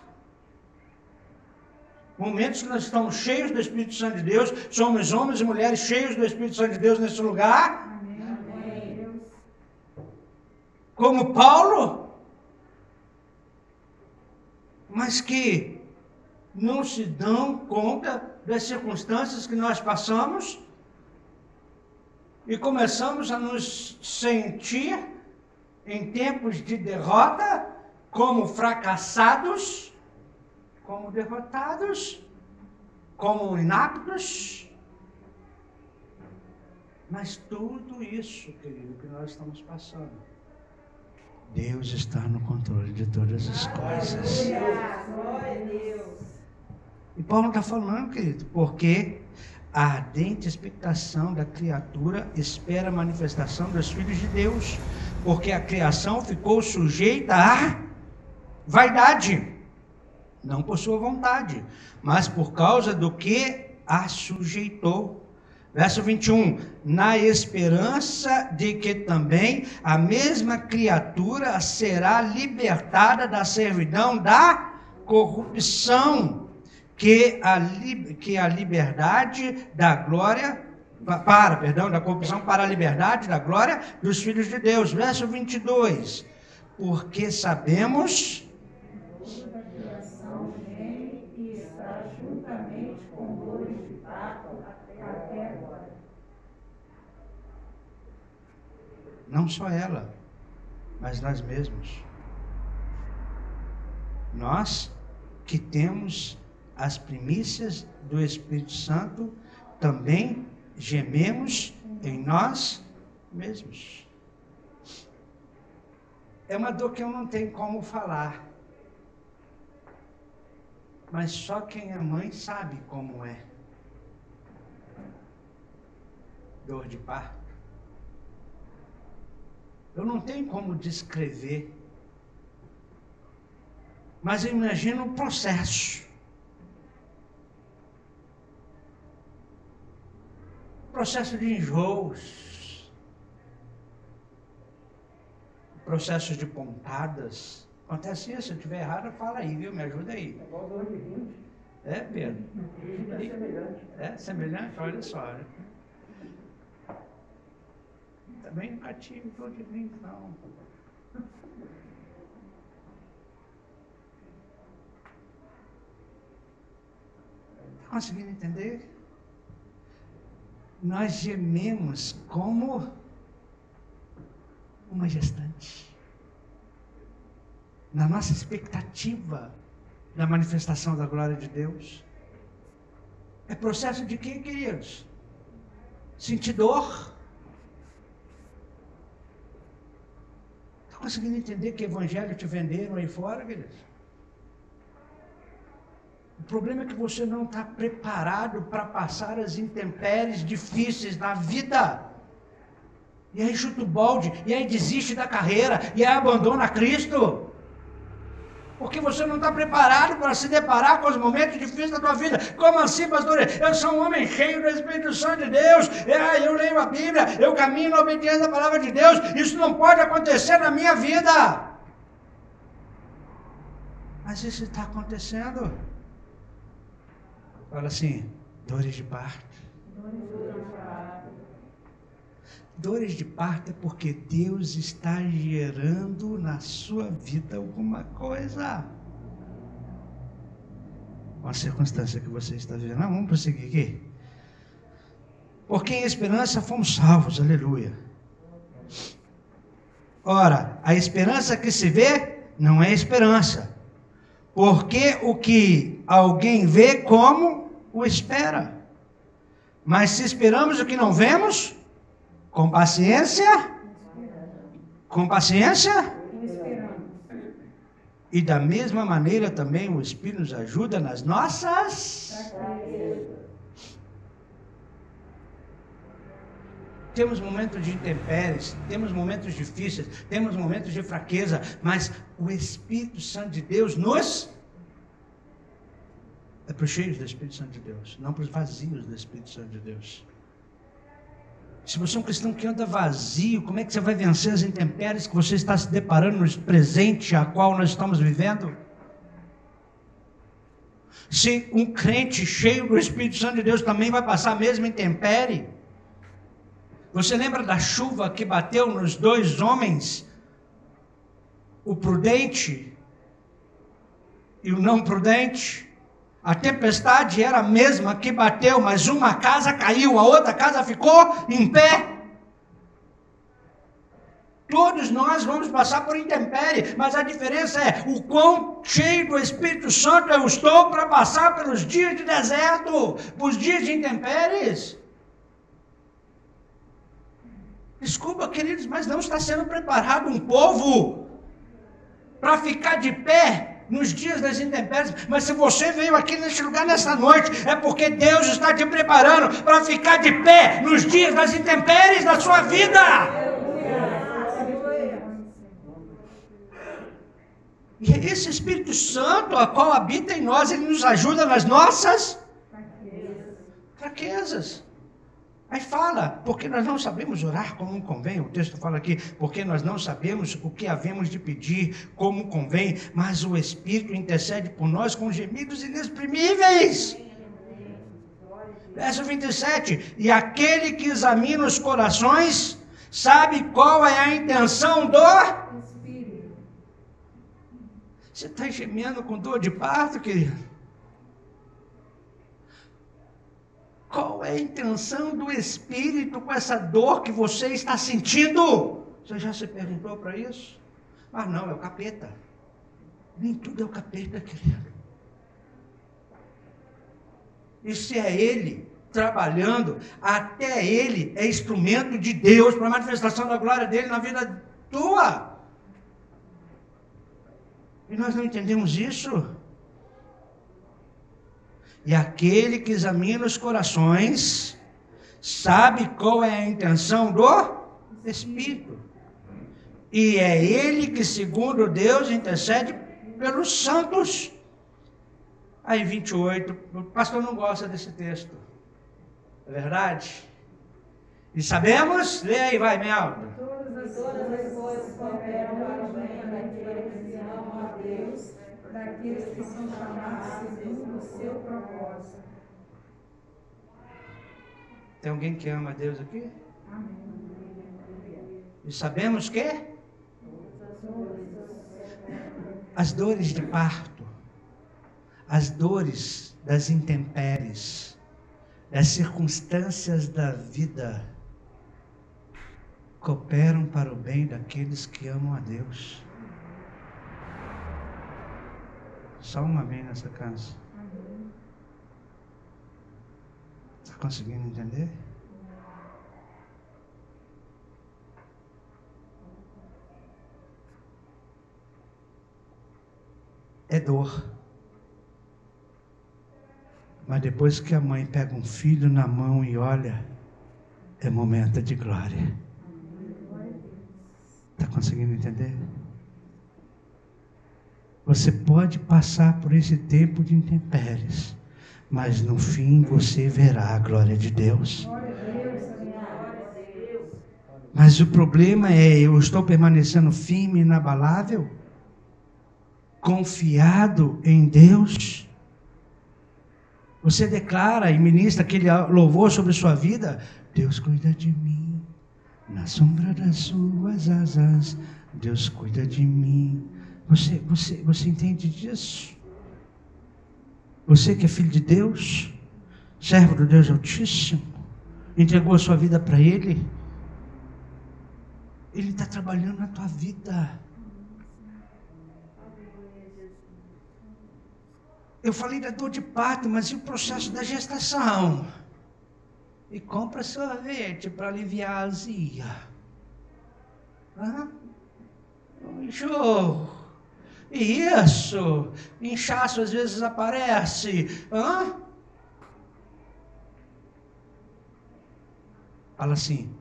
Momentos que nós estamos cheios do Espírito Santo de Deus, somos homens e mulheres cheios do Espírito Santo de Deus nesse lugar. Amém. Como Paulo, mas que não se dão conta das circunstâncias que nós passamos e começamos a nos sentir em tempos de derrota como fracassados, como derrotados, como inaptos. Mas tudo isso, querido, que nós estamos passando, Deus está no controle de todas as coisas. Glória a Deus. E Paulo está falando, querido, porque a ardente expectação da criatura espera a manifestação dos filhos de Deus, porque a criação ficou sujeita à vaidade, não por sua vontade, mas por causa do que a sujeitou. Verso 21, na esperança de que também a mesma criatura será libertada da servidão da corrupção, que a liberdade da glória, da corrupção para a liberdade da glória dos filhos de Deus. Verso 22, porque sabemos Toda a criação geme e está juntamente com dores de parto até agora. não só ela, mas nós mesmos. Nós que temos as primícias do Espírito Santo, também gememos em nós mesmos. É uma dor que eu não tenho como falar. Mas só quem é mãe sabe como é. Dor de parto. Eu não tenho como descrever. Mas eu imagino o processo. Processo de enjoos. Processo de pontadas. Acontece isso, se eu estiver errado, fala aí, viu? Me ajuda aí. É, Pedro? É semelhante. É semelhante? Olha só. Né? Também nunca tive dor de vinho, não. Está conseguindo entender? Nós gememos como uma gestante. Na nossa expectativa da manifestação da glória de Deus. É processo de quê, queridos? Sentir dor. Está conseguindo entender que evangelho te venderam aí fora, queridos? O problema é que você não está preparado para passar as intempéries difíceis da vida. E aí chuta o balde, e aí desiste da carreira, e aí abandona Cristo. Porque você não está preparado para se deparar com os momentos difíceis da tua vida. Como assim, pastor? Eu sou um homem cheio do Espírito Santo de Deus. Eu leio a Bíblia, eu caminho na obediência da palavra de Deus. Isso não pode acontecer na minha vida. Mas isso está acontecendo. Fala assim, dores de parto. Dores de parto é porque Deus está gerando na sua vida alguma coisa. Uma circunstância que você está vivendo. Não, vamos prosseguir aqui. Porque em esperança fomos salvos, aleluia. Ora, a esperança que se vê não é esperança. Porque o que alguém vê, como o espera. Mas se esperamos o que não vemos, com paciência, e da mesma maneira também o Espírito nos ajuda nas nossas. Temos momentos de intempéries, temos momentos difíceis, temos momentos de fraqueza, mas o Espírito Santo de Deus nos... É para os cheios do Espírito Santo de Deus, não para os vazios do Espírito Santo de Deus. Se você é um cristão que anda vazio, como é que você vai vencer as intempéries que você está se deparando no presente a qual nós estamos vivendo? Se um crente cheio do Espírito Santo de Deus também vai passar a mesma intempérie. Você lembra da chuva que bateu nos dois homens? O prudente e o não prudente? A tempestade era a mesma que bateu, mas uma casa caiu, a outra casa ficou em pé. Todos nós vamos passar por intempérie, mas a diferença é o quão cheio do Espírito Santo eu estou para passar pelos dias de deserto, os dias de intempéries. Desculpa, queridos, mas não está sendo preparado um povo para ficar de pé nos dias das intempéries. Mas se você veio aqui neste lugar nesta noite, é porque Deus está te preparando para ficar de pé nos dias das intempéries da sua vida. E esse Espírito Santo, a qual habita em nós, ele nos ajuda nas nossas fraquezas. Aí fala, porque nós não sabemos orar como convém, o texto fala aqui, porque nós não sabemos o que havemos de pedir como convém, mas o Espírito intercede por nós com gemidos inexprimíveis. Verso 27, e aquele que examina os corações, sabe qual é a intenção do Espírito. Você está gemendo com dor de parto, querido? Qual é a intenção do Espírito com essa dor que você está sentindo? Você já se perguntou para isso? Ah, não, é o capeta. Nem tudo é o capeta, querido. E se é ele trabalhando, até ele é instrumento de Deus para a manifestação da glória dele na vida tua. E nós não entendemos isso. E aquele que examina os corações sabe qual é a intenção do Espírito. E é Ele que, segundo Deus, intercede pelos santos. Aí 28, o pastor não gosta desse texto. É verdade? E sabemos, lê aí, vai, Mel. Todas as coisas cooperam para o bem daqueles que amam a Deus, daqueles que são chamados segundo o seu propósito. Tem alguém que ama a Deus aqui? Amém. E sabemos que as dores de parto, as dores das intempéries, das circunstâncias da vida, cooperam para o bem daqueles que amam a Deus. Só um amém nessa casa. Está conseguindo entender? É dor. Mas depois que a mãe pega um filho na mão e olha, é momento de glória. Está conseguindo entender? Você pode passar por esse tempo de intempéries, mas no fim você verá a glória de Deus. Mas o problema é, eu estou permanecendo firme e inabalável, confiado em Deus. Você declara e ministra aquele louvor sobre sua vida: Deus cuida de mim, na sombra das suas asas, Deus cuida de mim. Você entende disso? Você que é filho de Deus, servo do Deus Altíssimo, entregou a sua vida para Ele, Ele está trabalhando na tua vida. Eu falei da dor de parto, mas e o processo da gestação? E compra sorvete para aliviar a azia. Enjoo. Isso. Inchaço às vezes aparece. Fala assim,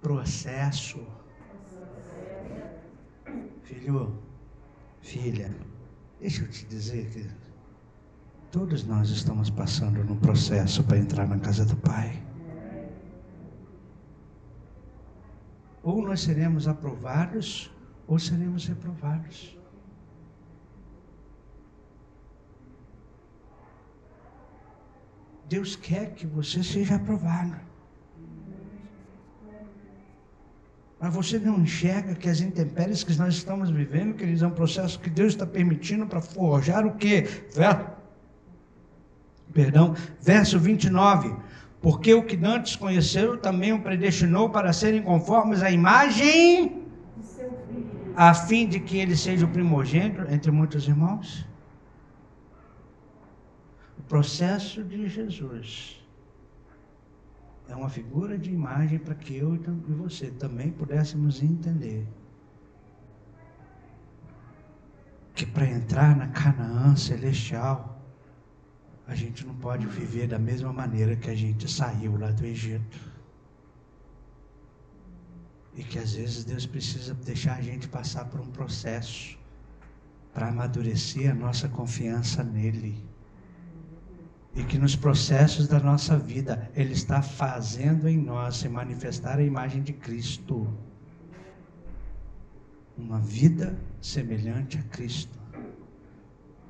processo. Filho, filha, deixa eu te dizer que todos nós estamos passando num processo para entrar na casa do Pai. Ou nós seremos aprovados, ou seremos reprovados. Deus quer que você seja aprovado. Mas você não enxerga que as intempéries que nós estamos vivendo, que eles é um processo que Deus está permitindo para forjar o quê? Verso 29. Porque o que antes conheceu também o predestinou para serem conformes à imagem, a fim de que ele seja o primogênito entre muitos irmãos. O processo de Jesus é uma figura de imagem para que eu e você também pudéssemos entender que para entrar na Canaã celestial, a gente não pode viver da mesma maneira que a gente saiu lá do Egito. E que às vezes Deus precisa deixar a gente passar por um processo para amadurecer a nossa confiança nele. E que nos processos da nossa vida, Ele está fazendo em nós se manifestar a imagem de Cristo. Uma vida semelhante a Cristo.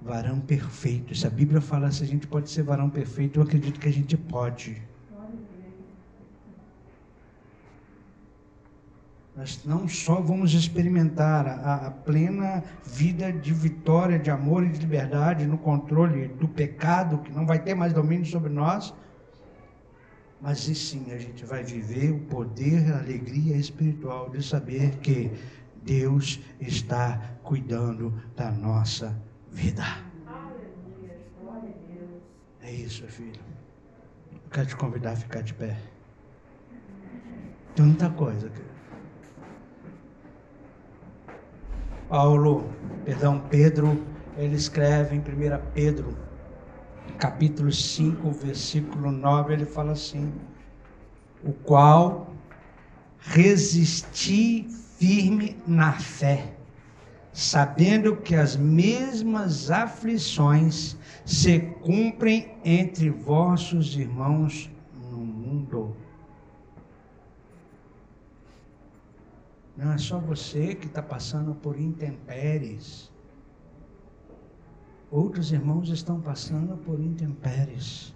Varão perfeito. Se a Bíblia fala se a gente pode ser varão perfeito, eu acredito que a gente pode. Nós não só vamos experimentar a plena vida de vitória, de amor e de liberdade no controle do pecado, que não vai ter mais domínio sobre nós, mas e sim a gente vai viver o poder, a alegria espiritual de saber que Deus está cuidando da nossa vida. É isso, filho. Eu quero te convidar a ficar de pé. Tem muita coisa, querido. Pedro, ele escreve em 1 Pedro, capítulo 5, versículo 9, ele fala assim: o qual resisti firme na fé, sabendo que as mesmas aflições se cumprem entre vossos irmãos no mundo. Não é só você que está passando por intempéries. Outros irmãos estão passando por intempéries.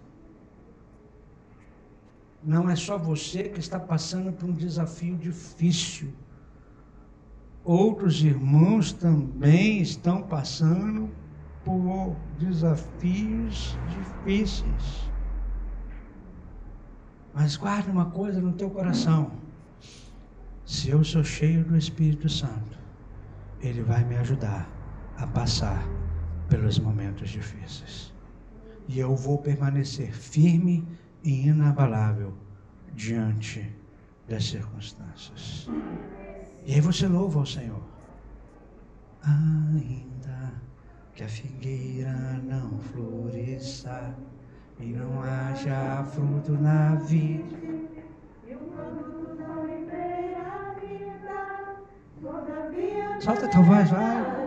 Não é só você que está passando por um desafio difícil. Outros irmãos também estão passando por desafios difíceis. Mas guarda uma coisa no teu coração: se eu sou cheio do Espírito Santo, Ele vai me ajudar a passar pelos momentos difíceis. E eu vou permanecer firme e inabalável diante das circunstâncias. E aí você louva ao Senhor. Ainda que a figueira não floresça e não haja fruto na vide, solta a tua voz, vai.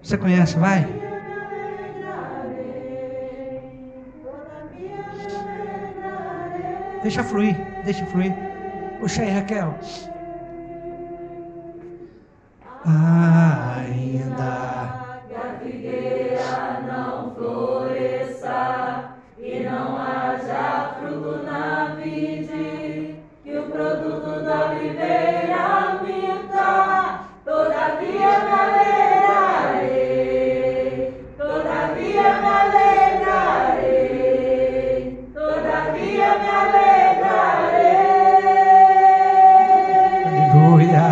Você conhece, vai. Deixa fluir, deixa fluir. Puxa aí, Raquel. Ainda que a figueira não floresça e não haja fruto na vide, que o produto da oliveira minta, todavia me alegrarei, todavia me alegrarei, todavia me alegrarei. Aleluia.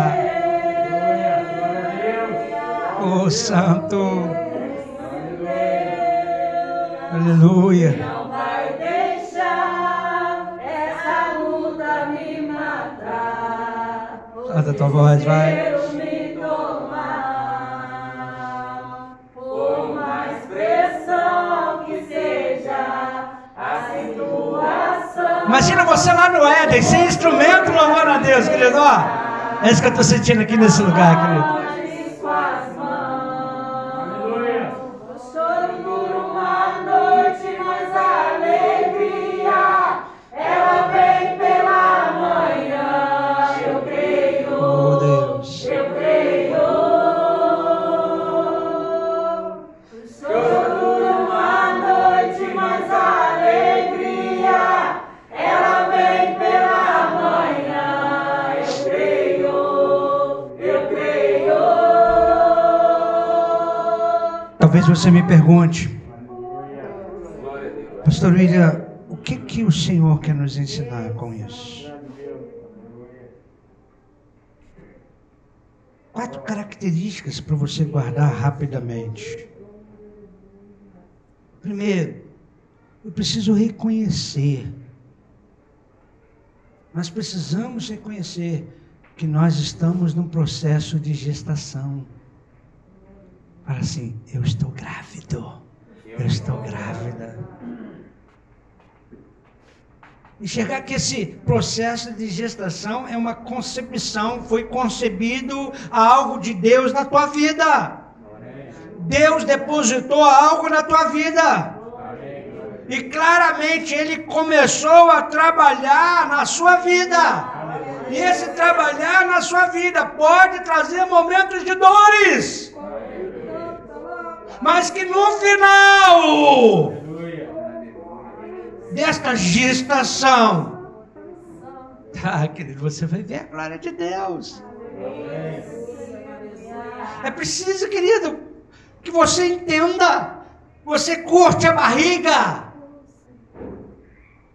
Oh, Santo. Aleluia. Não vai deixar essa luta me matar. Solta a tua voz, vai. Me tomar. Por mais pressão que seja a situação. Imagina você lá no Éden, sem instrumento, louvando a Deus, querido. Ó, é isso que eu estou sentindo aqui nesse lugar, querido. Talvez você me pergunte, Pastor William, o que o Senhor quer nos ensinar com isso? 4 características para você guardar rapidamente. Primeiro, eu preciso reconhecer. Nós precisamos reconhecer que nós estamos num processo de gestação. Fala assim: eu estou grávido, eu estou grávida. Enxergar que esse processo de gestação é uma concepção, foi concebido algo de Deus na tua vida. Deus depositou algo na tua vida. E claramente Ele começou a trabalhar na sua vida. E esse trabalhar na sua vida pode trazer momentos de dores. Mas que no final desta gestação, querido, você vai ver a glória de Deus. É preciso, querido, que você entenda. Você curte a barriga.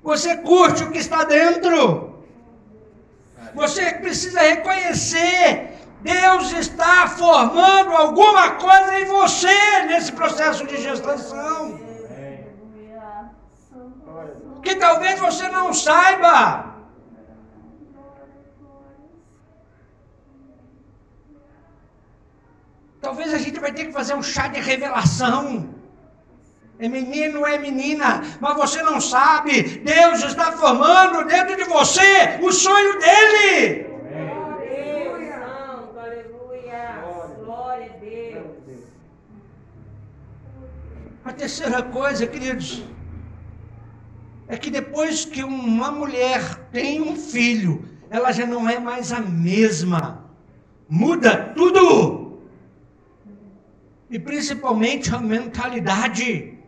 Você curte o que está dentro. Você precisa reconhecer. Deus está formando alguma coisa em você nesse processo de gestação. Que talvez você não saiba. Talvez a gente vai ter que fazer um chá de revelação. É menino, é menina, mas você não sabe. Deus está formando dentro de você o sonho dele. Deus Santo, aleluia. Glória a Deus. A terceira coisa, queridos, é que depois que uma mulher tem um filho, ela já não é mais a mesma. Muda tudo. E principalmente a mentalidade.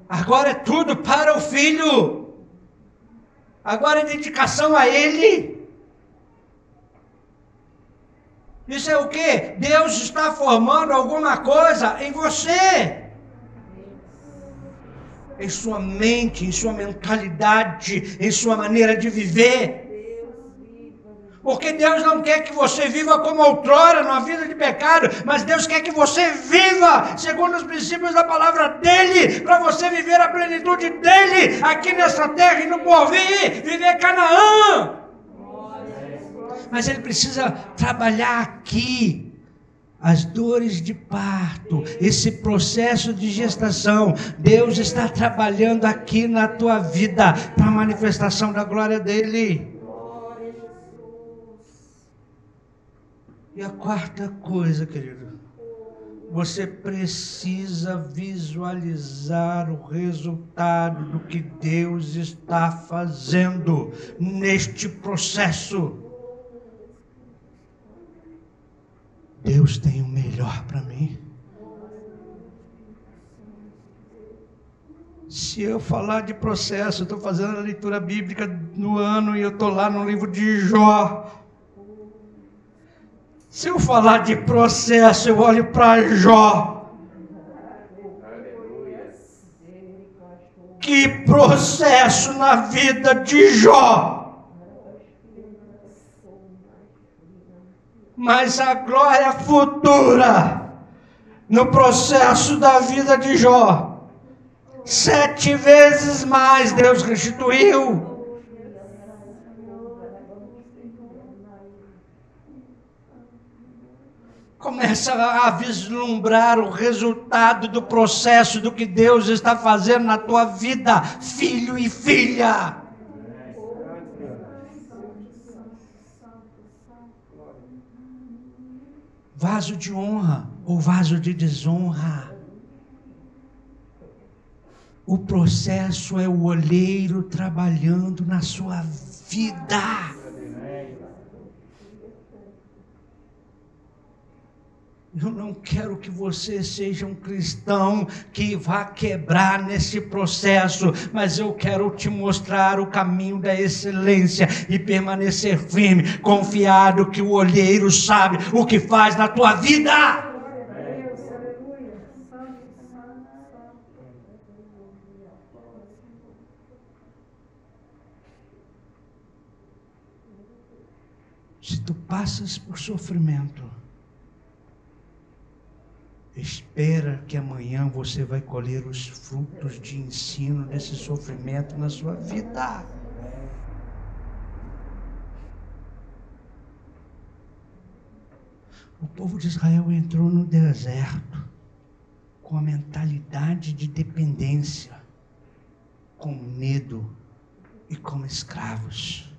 Agora é tudo para o filho. Agora é dedicação a ele. Isso é o quê? Deus está formando alguma coisa em você. Em sua mente, em sua mentalidade, em sua maneira de viver. Porque Deus não quer que você viva como outrora, numa vida de pecado, mas Deus quer que você viva segundo os princípios da palavra dEle, para você viver a plenitude dEle, aqui nessa terra e no porvir, viver Canaã. Mas Ele precisa trabalhar aqui as dores de parto, esse processo de gestação. Deus está trabalhando aqui na tua vida, para a manifestação da glória dEle. E a quarta coisa, querido, você precisa visualizar o resultado do que Deus está fazendo neste processo. Deus tem o melhor para mim. Se eu falar de processo, eu estou fazendo a leitura bíblica no ano e eu estou lá no livro de Jó. Se eu falar de processo, eu olho para Jó. Que processo na vida de Jó. Mas a glória futura no processo da vida de Jó, 7 vezes mais Deus restituiu. Começa a vislumbrar o resultado do processo do que Deus está fazendo na tua vida, filho e filha. Vaso de honra ou vaso de desonra. O processo é o olheiro trabalhando na sua vida. Eu não quero que você seja um cristão que vá quebrar nesse processo, mas eu quero te mostrar o caminho da excelência e permanecer firme, confiado que o olheiro sabe o que faz na tua vida. Se tu passas por sofrimento, espera que amanhã você vai colher os frutos de ensino desse sofrimento na sua vida. O povo de Israel entrou no deserto com a mentalidade de dependência, com medo e como escravos.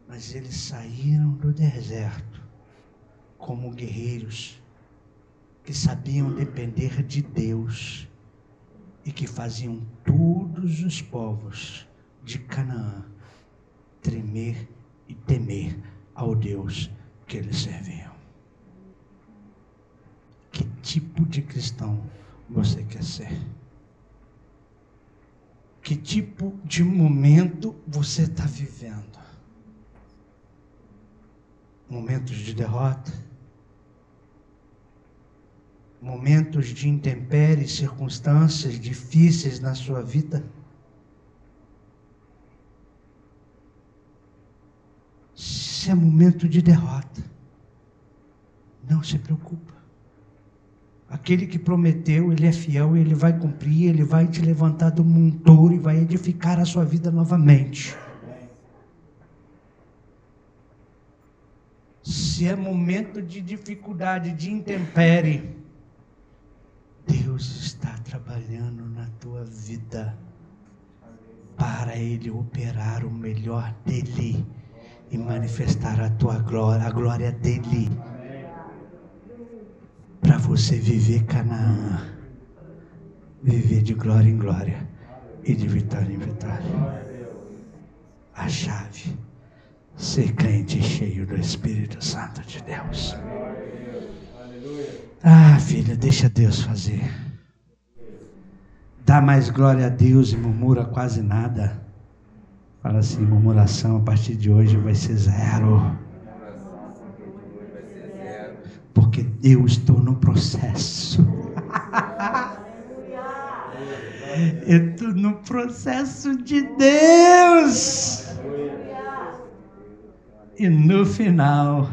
Mas eles saíram do deserto como guerreiros que sabiam depender de Deus e que faziam todos os povos de Canaã tremer e temer ao Deus que eles serviam. Que tipo de cristão você quer ser? Que tipo de momento você está vivendo? Momentos de derrota? Momentos de intempéries, circunstâncias difíceis na sua vida? Se é momento de derrota, não se preocupa. Aquele que prometeu, ele é fiel, ele vai cumprir, ele vai te levantar do monturo e vai edificar a sua vida novamente. Se é momento de dificuldade, de intempérie, vida para Ele operar o melhor dEle e manifestar a tua glória, a glória dEle, para você viver Canaã, viver de glória em glória e de vitória em vitória. A chave, ser crente cheio do Espírito Santo de Deus. Ah, filha, deixa Deus fazer. Dá mais glória a Deus e murmura quase nada. Fala assim, murmuração a partir de hoje vai ser zero. Porque eu estou no processo. Eu estou no processo de Deus. E no final,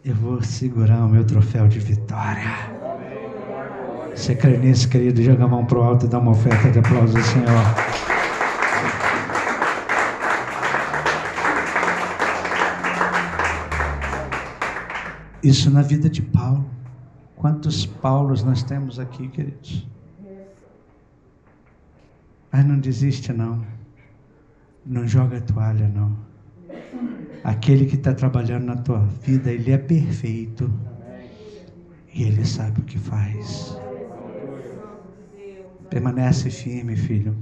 eu vou segurar o meu troféu de vitória. Você crê nisso, querido? Joga a mão para o alto e dá uma oferta de aplauso ao Senhor. Isso na vida de Paulo. Quantos Paulos nós temos aqui, queridos? Mas não desiste, não. Não joga a toalha, não. Aquele que está trabalhando na tua vida, ele é perfeito. E ele sabe o que faz. Permanece firme, filho.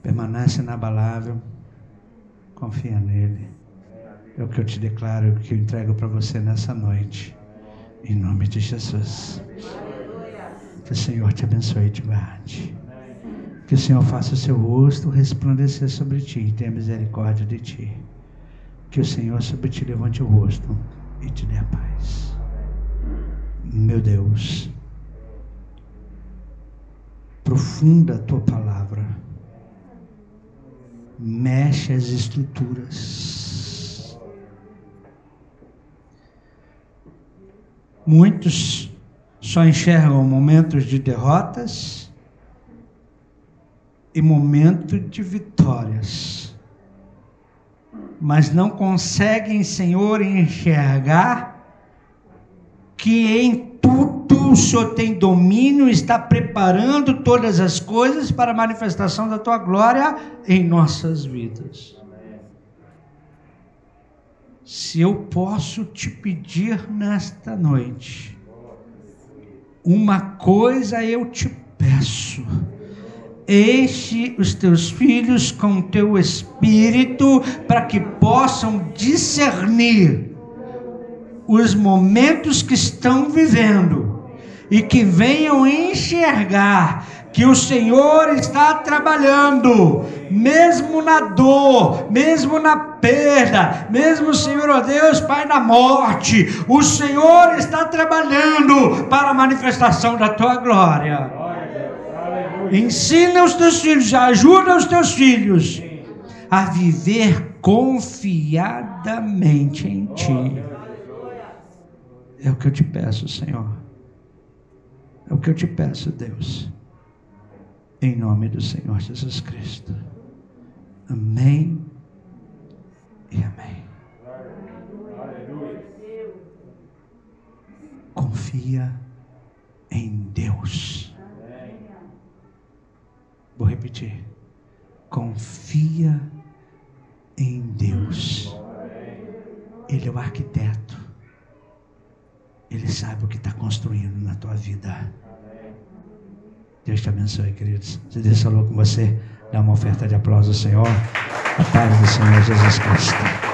Permanece inabalável. Confia nele. É o que eu te declaro, é o que eu entrego para você nessa noite. Em nome de Jesus. Que o Senhor te abençoe e te guarde. Que o Senhor faça o seu rosto resplandecer sobre ti e tenha misericórdia de ti. Que o Senhor sobre ti levante o rosto e te dê a paz. Meu Deus, profunda a tua palavra. Mexe as estruturas. Muitos só enxergam momentos de derrotas e momentos de vitórias, mas não conseguem, Senhor, enxergar que em tudo o Senhor tem domínio, está preparando todas as coisas para a manifestação da tua glória em nossas vidas. Se eu posso te pedir nesta noite, uma coisa eu te peço: enche os teus filhos com teu Espírito, para que possam discernir os momentos que estão vivendo e que venham enxergar que o Senhor está trabalhando, mesmo na dor, mesmo na perda, mesmo, Senhor, ó Deus, Pai, na morte, o Senhor está trabalhando para a manifestação da tua glória. Ensina os teus filhos, ajuda os teus filhos a viver confiadamente em ti. É o que eu te peço, Senhor. É o que eu te peço, Deus. Em nome do Senhor Jesus Cristo. Amém e amém. Confia em Deus. Vou repetir. Confia em Deus. Ele é o arquiteto. Ele sabe o que está construindo na tua vida. Deus te abençoe, queridos. Se Deus falou com você, dá uma oferta de aplauso ao Senhor. A paz do Senhor Jesus Cristo.